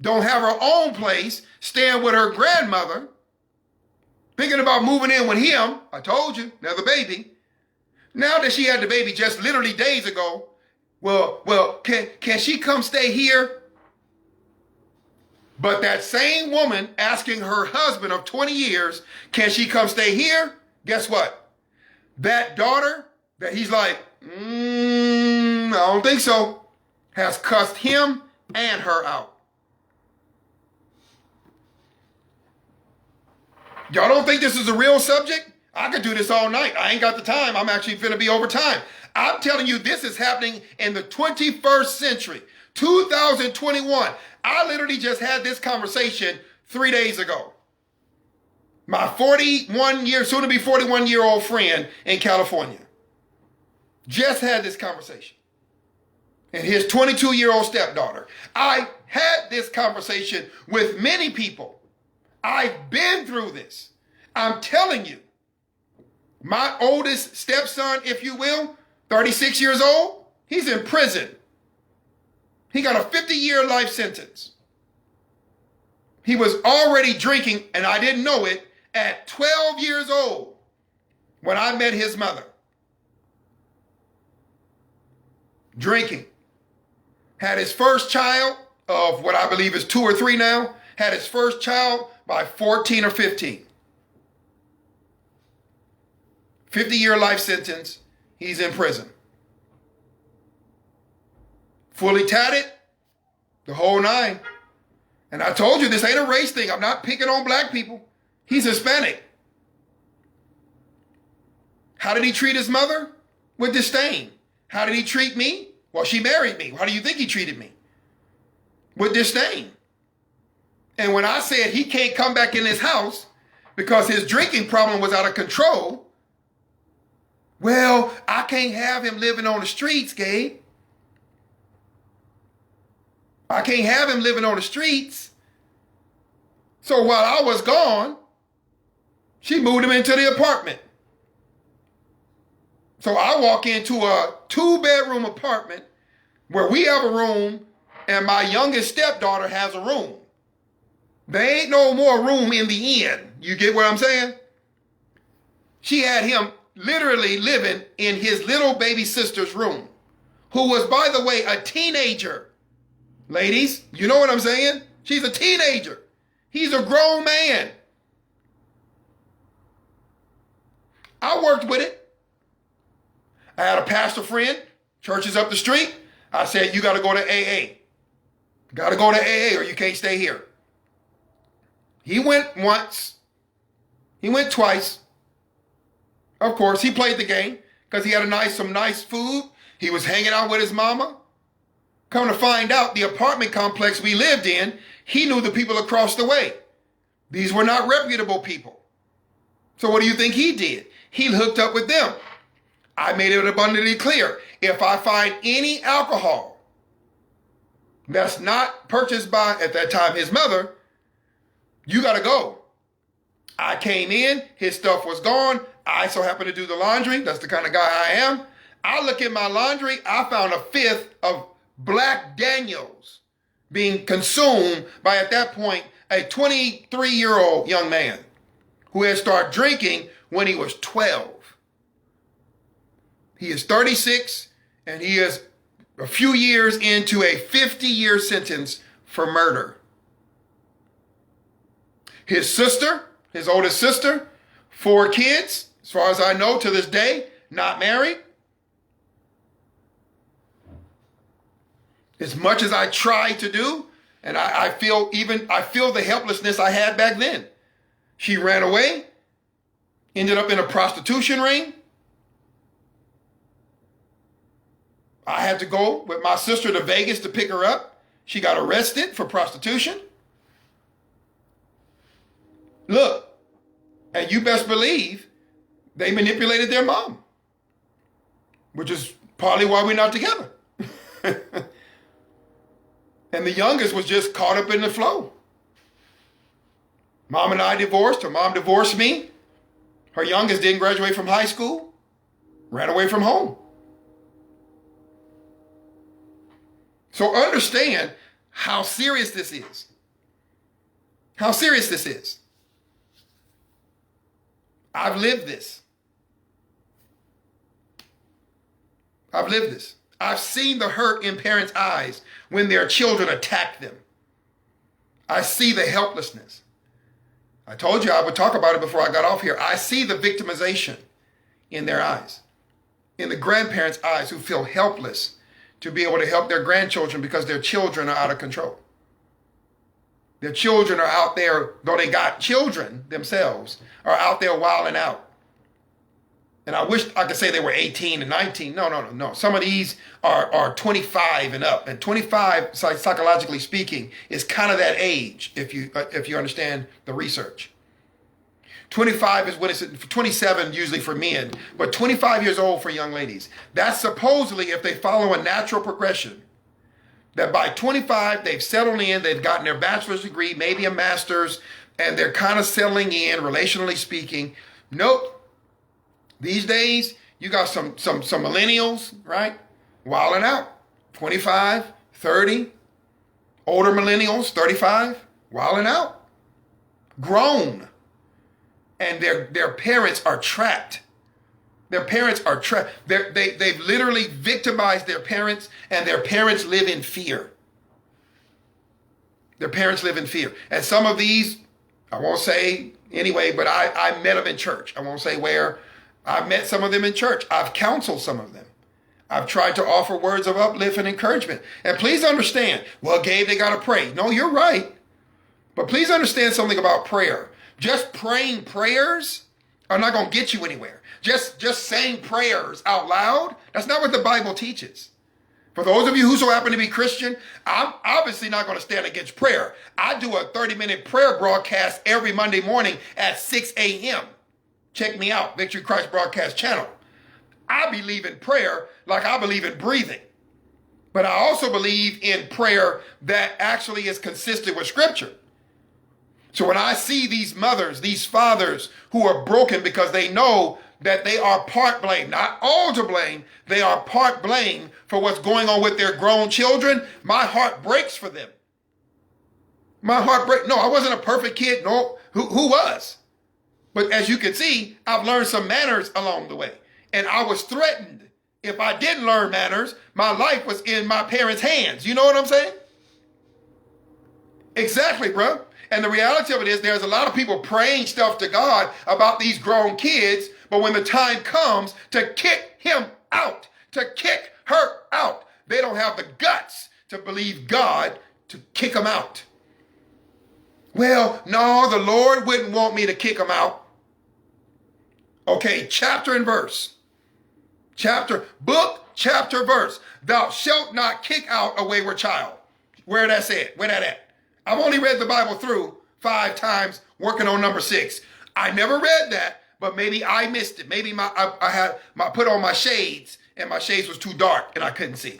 don't have her own place, staying with her grandmother, thinking about moving in with him. I told you, another baby. Now that she had the baby just literally days ago, well, can she come stay here? But that same woman asking her husband of 20 years, can she come stay here? Guess what? That daughter that he's like, I don't think so, has cussed him and her out. Y'all don't think this is a real subject? I could do this all night. I ain't got the time. I'm actually finna be over time. I'm telling you, this is happening in the 21st century, 2021. I literally just had this conversation 3 days ago. My soon to be 41-year-old friend in California just had this conversation. And his 22-year-old stepdaughter. I had this conversation with many people. I've been through this. I'm telling you, my oldest stepson, if you will, 36 years old, he's in prison. He got a 50-year life sentence. He was already drinking, and I didn't know it, at 12 years old when I met his mother. Drinking. Had his first child of what I believe is 2 or 3 now, had his first child by 14 or 15. 50-year life sentence, he's in prison. Fully tatted, the whole 9. And I told you, this ain't a race thing. I'm not picking on black people. He's Hispanic. How did he treat his mother? With disdain. How did he treat me? Well, she married me. How do you think he treated me? With disdain. And when I said he can't come back in his house because his drinking problem was out of control, well, I can't have him living on the streets, Gabe. I can't have him living on the streets. So while I was gone, she moved him into the apartment. So I walk into a 2-bedroom apartment where we have a room and my youngest stepdaughter has a room. There ain't no more room in the inn. You get what I'm saying? She had him literally living in his little baby sister's room, who was, by the way, a teenager. Ladies, you know what I'm saying? She's a teenager. He's a grown man. I worked with it. I had a pastor friend, church is up the street. I said, you got to go to AA. Got to go to AA or you can't stay here. He went once. He went twice. Of course, he played the game because he had some nice food. He was hanging out with his mama. Come to find out, the apartment complex we lived in, he knew the people across the way. These were not reputable people. So what do you think he did? He hooked up with them. I made it abundantly clear. If I find any alcohol that's not purchased by, at that time, his mother, you got to go. I came in, his stuff was gone. I so happen to do the laundry. That's the kind of guy I am. I look in my laundry. I found a 5th of Black Daniels being consumed by, at that point, a 23-year-old young man who had started drinking when he was 12. He is 36, and he is a few years into a 50-year sentence for murder. His sister, his oldest sister, 4 kids, as far as I know to this day, not married. As much as I try to do, and I feel the helplessness I had back then. She ran away, ended up in a prostitution ring. I had to go with my sister to Vegas to pick her up. She got arrested for prostitution. Look, and you best believe they manipulated their mom, which is partly why we're not together. And the youngest was just caught up in the flow. Mom and I divorced. Her mom divorced me. Her youngest didn't graduate from high school. Ran away from home. So understand how serious this is. How serious this is. I've lived this. I've lived this. I've seen the hurt in parents' eyes when their children attack them. I see the helplessness. I told you I would talk about it before I got off here. I see the victimization in their eyes, in the grandparents' eyes who feel helpless to be able to help their grandchildren because their children are out of control. Their children are out there, though they got children themselves, are out there wilding out. And I wish I could say they were 18 and 19. No. Some of these are 25 and up. And 25, psychologically speaking, is kind of that age, if you understand the research. 25 is what it's 27 usually for men, but 25 years old for young ladies. That's supposedly if they follow a natural progression. That by 25, they've settled in, they've gotten their bachelor's degree, maybe a master's, and they're kind of settling in, relationally speaking. Nope. These days, you got some millennials, right? Wilding out. 25, 30. Older millennials, 35, wilding out. Grown. And their parents are trapped. Their parents are trapped. They've literally victimized their parents, and their parents live in fear. Their parents live in fear. And some of these, I won't say anyway, but I met them in church. I won't say where. I've met some of them in church. I've counseled some of them. I've tried to offer words of uplift and encouragement. And please understand, well, Gabe, they got to pray. No, you're right. But please understand something about prayer. Just praying prayers are not going to get you anywhere. Just saying prayers out loud, that's not what the Bible teaches. For those of you who so happen to be Christian, I'm obviously not going to stand against prayer. I do a 30-minute prayer broadcast every Monday morning at 6 a.m. Check me out, Victory Christ Broadcast Channel. I believe in prayer like I believe in breathing. But I also believe in prayer that actually is consistent with Scripture. So when I see these mothers, these fathers who are broken because they know that they are part blame, not all to blame, they are part blame for what's going on with their grown children, my heart breaks for them. My heart breaks. No, I wasn't a perfect kid. No, who was? But as you can see, I've learned some manners along the way. And I was threatened. If I didn't learn manners, my life was in my parents' hands. You know what I'm saying? Exactly, bro. And the reality of it is there's a lot of people praying stuff to God about these grown kids, but when the time comes to kick him out, to kick her out, they don't have the guts to believe God to kick them out. Well, no, the Lord wouldn't want me to kick them out. Okay, chapter and verse. Book, chapter, verse. Thou shalt not kick out a wayward child. Where that's at? Where that at? I've only read the Bible through 5 times, working on number 6. I never read that, but maybe I missed it. Maybe I had put on my shades, and my shades was too dark, and I couldn't see.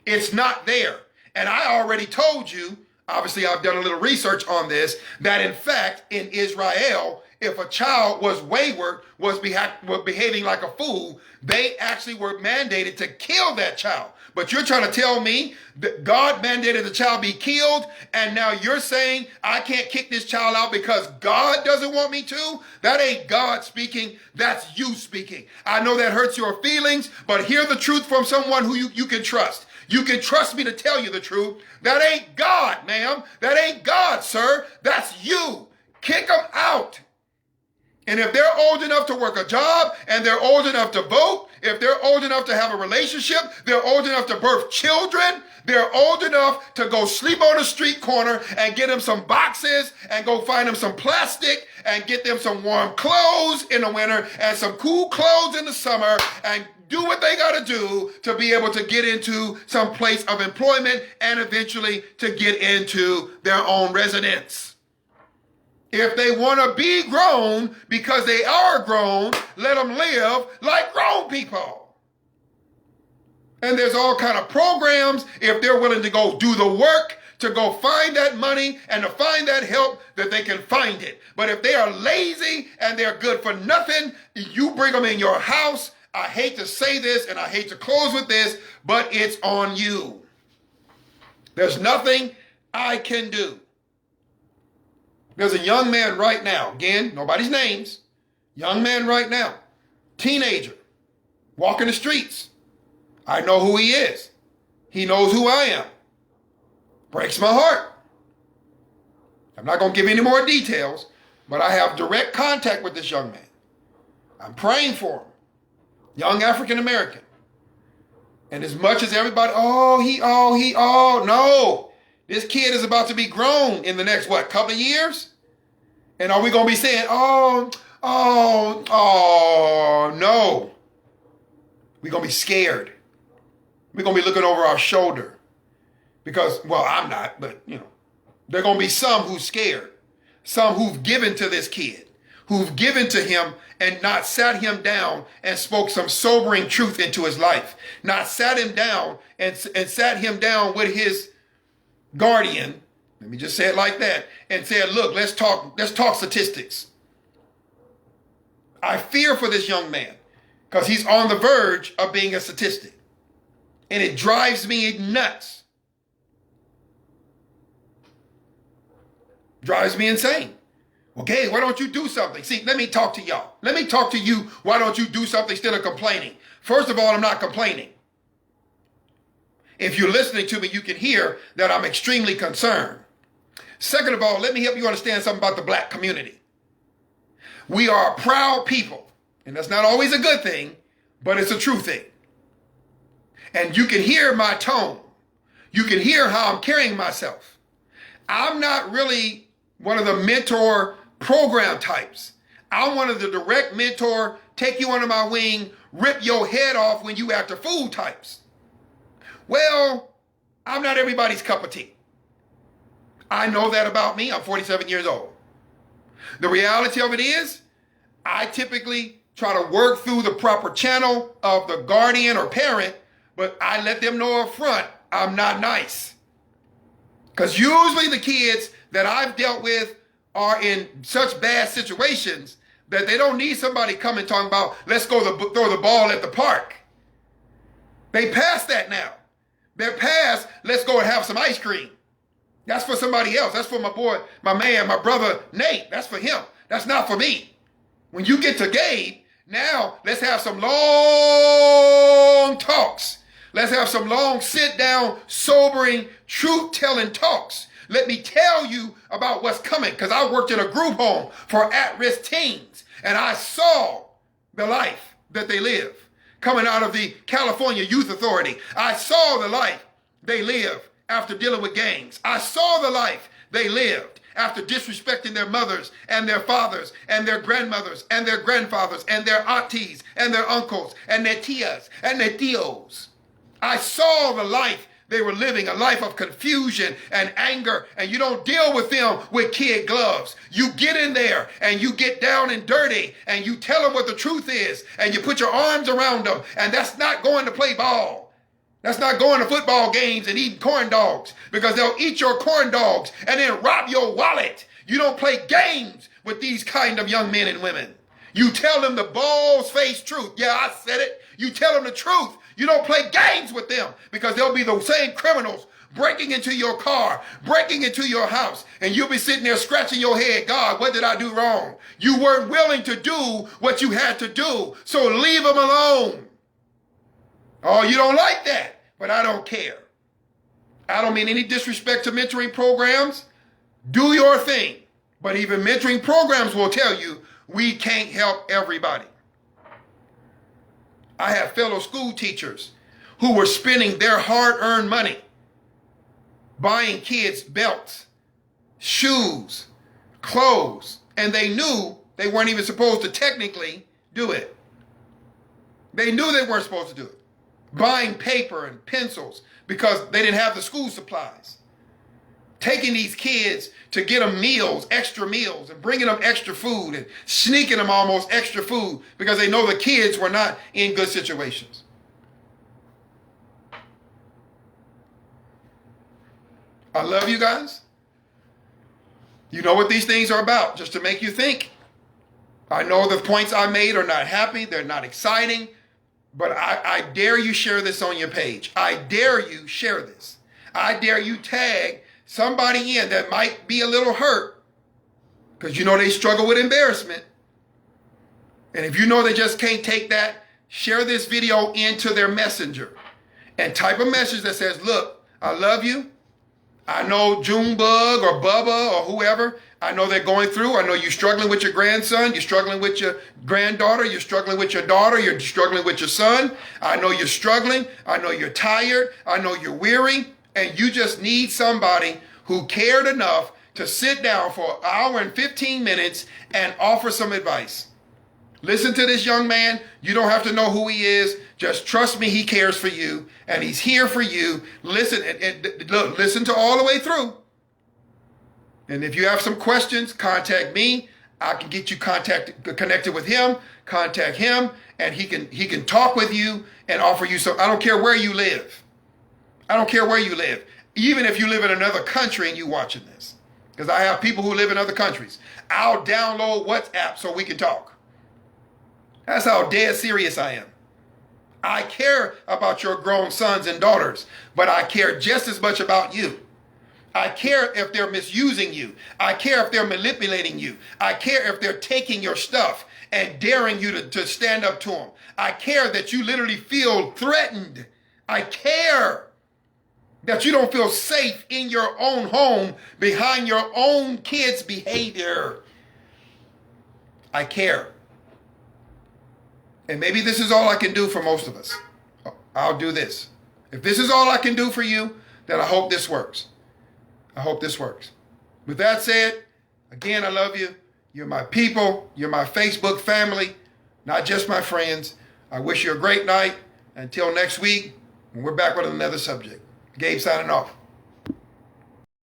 It's not there. And I already told you, obviously I've done a little research on this, that in fact, in Israel, if a child was wayward, was behaving like a fool, they actually were mandated to kill that child. But you're trying to tell me that God mandated the child be killed, and now you're saying I can't kick this child out because God doesn't want me to? That ain't God speaking, that's you speaking. I know that hurts your feelings, but hear the truth from someone who you can trust. You can trust me to tell you the truth. That ain't God, ma'am. That ain't God, sir. That's you. Kick them out. And if they're old enough to work a job, and they're old enough to vote, if they're old enough to have a relationship, they're old enough to birth children, they're old enough to go sleep on a street corner and get them some boxes and go find them some plastic and get them some warm clothes in the winter and some cool clothes in the summer and do what they got to do to be able to get into some place of employment and eventually to get into their own residence. If they want to be grown because they are grown, let them live like grown people. And there's all kind of programs if they're willing to go do the work, to go find that money and to find that help, that they can find it. But if they are lazy and they're good for nothing, you bring them in your house. I hate to say this and I hate to close with this, but it's on you. There's nothing I can do. There's a young man right now, again, nobody's names, young man right now, teenager, walking the streets. I know who he is. He knows who I am. Breaks my heart. I'm not going to give any more details, but I have direct contact with this young man. I'm praying for him. Young African American. And as much as everybody, no. This kid is about to be grown in the next, couple of years? And are we going to be saying, no. We're going to be scared. We're going to be looking over our shoulder. Because, I'm not, but, there are going to be some who's scared. Some who've given to this kid. Who've given to him and not sat him down and spoke some sobering truth into his life. Not sat him down and sat him down with his guardian, let me just say it like that, and said, look, let's talk statistics. I fear for this young man because he's on the verge of being a statistic. And it drives me nuts. Drives me insane. Okay, why don't you do something? See, let me talk to y'all. Let me talk to you. Why don't you do something instead of complaining? First of all, I'm not complaining. If you're listening to me, you can hear that I'm extremely concerned. Second of all, let me help you understand something about the black community. We are a proud people, and that's not always a good thing, but it's a true thing. And you can hear my tone. You can hear how I'm carrying myself. I'm not really one of the mentor program types. I'm one of the direct mentor, take you under my wing, rip your head off when you act a fool types. Well, I'm not everybody's cup of tea. I know that about me. I'm 47 years old. The reality of it is, I typically try to work through the proper channel of the guardian or parent, but I let them know up front, I'm not nice. Because usually the kids that I've dealt with are in such bad situations that they don't need somebody coming talking about, let's go throw the ball at the park. They passed that now. They're past, let's go and have some ice cream. That's for somebody else. That's for my boy, my man, my brother, Nate. That's for him. That's not for me. When you get to Gabe, now let's have some long talks. Let's have some long sit-down, sobering, truth-telling talks. Let me tell you about what's coming, because I worked in a group home for at-risk teens, and I saw the life that they live. Coming out of the California Youth Authority, I saw the life they live after dealing with gangs. I saw the life they lived after disrespecting their mothers and their fathers and their grandmothers and their grandfathers and their aunties and their uncles and their tias and their tios. I saw the life they were living, a life of confusion and anger, and you don't deal with them with kid gloves. You get in there and you get down and dirty and you tell them what the truth is and you put your arms around them, and that's not going to play ball. That's not going to football games and eating corn dogs, because they'll eat your corn dogs and then rob your wallet. You don't play games with these kind of young men and women. You tell them the balls-faced truth. Yeah, I said it. You tell them the truth. You don't play games with them, because they'll be the same criminals breaking into your car, breaking into your house, and you'll be sitting there scratching your head. God, what did I do wrong? You weren't willing to do what you had to do, so leave them alone. Oh, you don't like that, but I don't care. I don't mean any disrespect to mentoring programs. Do your thing. But even mentoring programs will tell you we can't help everybody. I have fellow school teachers who were spending their hard-earned money buying kids belts, shoes, clothes, and they knew they weren't even supposed to technically do it. They knew they weren't supposed to do it. Buying paper and pencils because they didn't have the school supplies. Taking these kids to get them meals, extra meals, and bringing them extra food and sneaking them almost extra food because they know the kids were not in good situations. I love you guys. You know what these things are about, just to make you think. I know the points I made are not happy. They're not exciting. But I dare you share this on your page. I dare you share this. I dare you tag somebody in that might be a little hurt because you know they struggle with embarrassment. And if you know they just can't take that, share this video into their messenger and type a message that says, look, I love you. I know Junebug or Bubba or whoever, I know they're going through. I know you're struggling with your grandson. You're struggling with your granddaughter. You're struggling with your daughter. You're struggling with your son. I know you're struggling. I know you're tired. I know you're weary. And you just need somebody who cared enough to sit down for an hour and 15 minutes and offer some advice. Listen to this young man. You don't have to know who he is. Just trust me, he cares for you, and he's here for you. Listen, and look, listen to all the way through. And if you have some questions, contact me. I can get you connected with him. Contact him, and he can talk with you and offer you some. I don't care where you live. I don't care where you live. Even if you live in another country and you watching this, because I have people who live in other countries. I'll download WhatsApp so we can talk. That's how dead serious I am. I care about your grown sons and daughters, but I care just as much about you. I care if they're misusing you. I care if they're manipulating you. I care if they're taking your stuff and daring you to stand up to them. I care that you literally feel threatened. I care that you don't feel safe in your own home behind your own kids' behavior. I care. And maybe this is all I can do for most of us. I'll do this. If this is all I can do for you, then I hope this works. I hope this works. With that said, again, I love you. You're my people. You're my Facebook family, not just my friends. I wish you a great night. Until next week, we're back with another subject. Gabe signing off.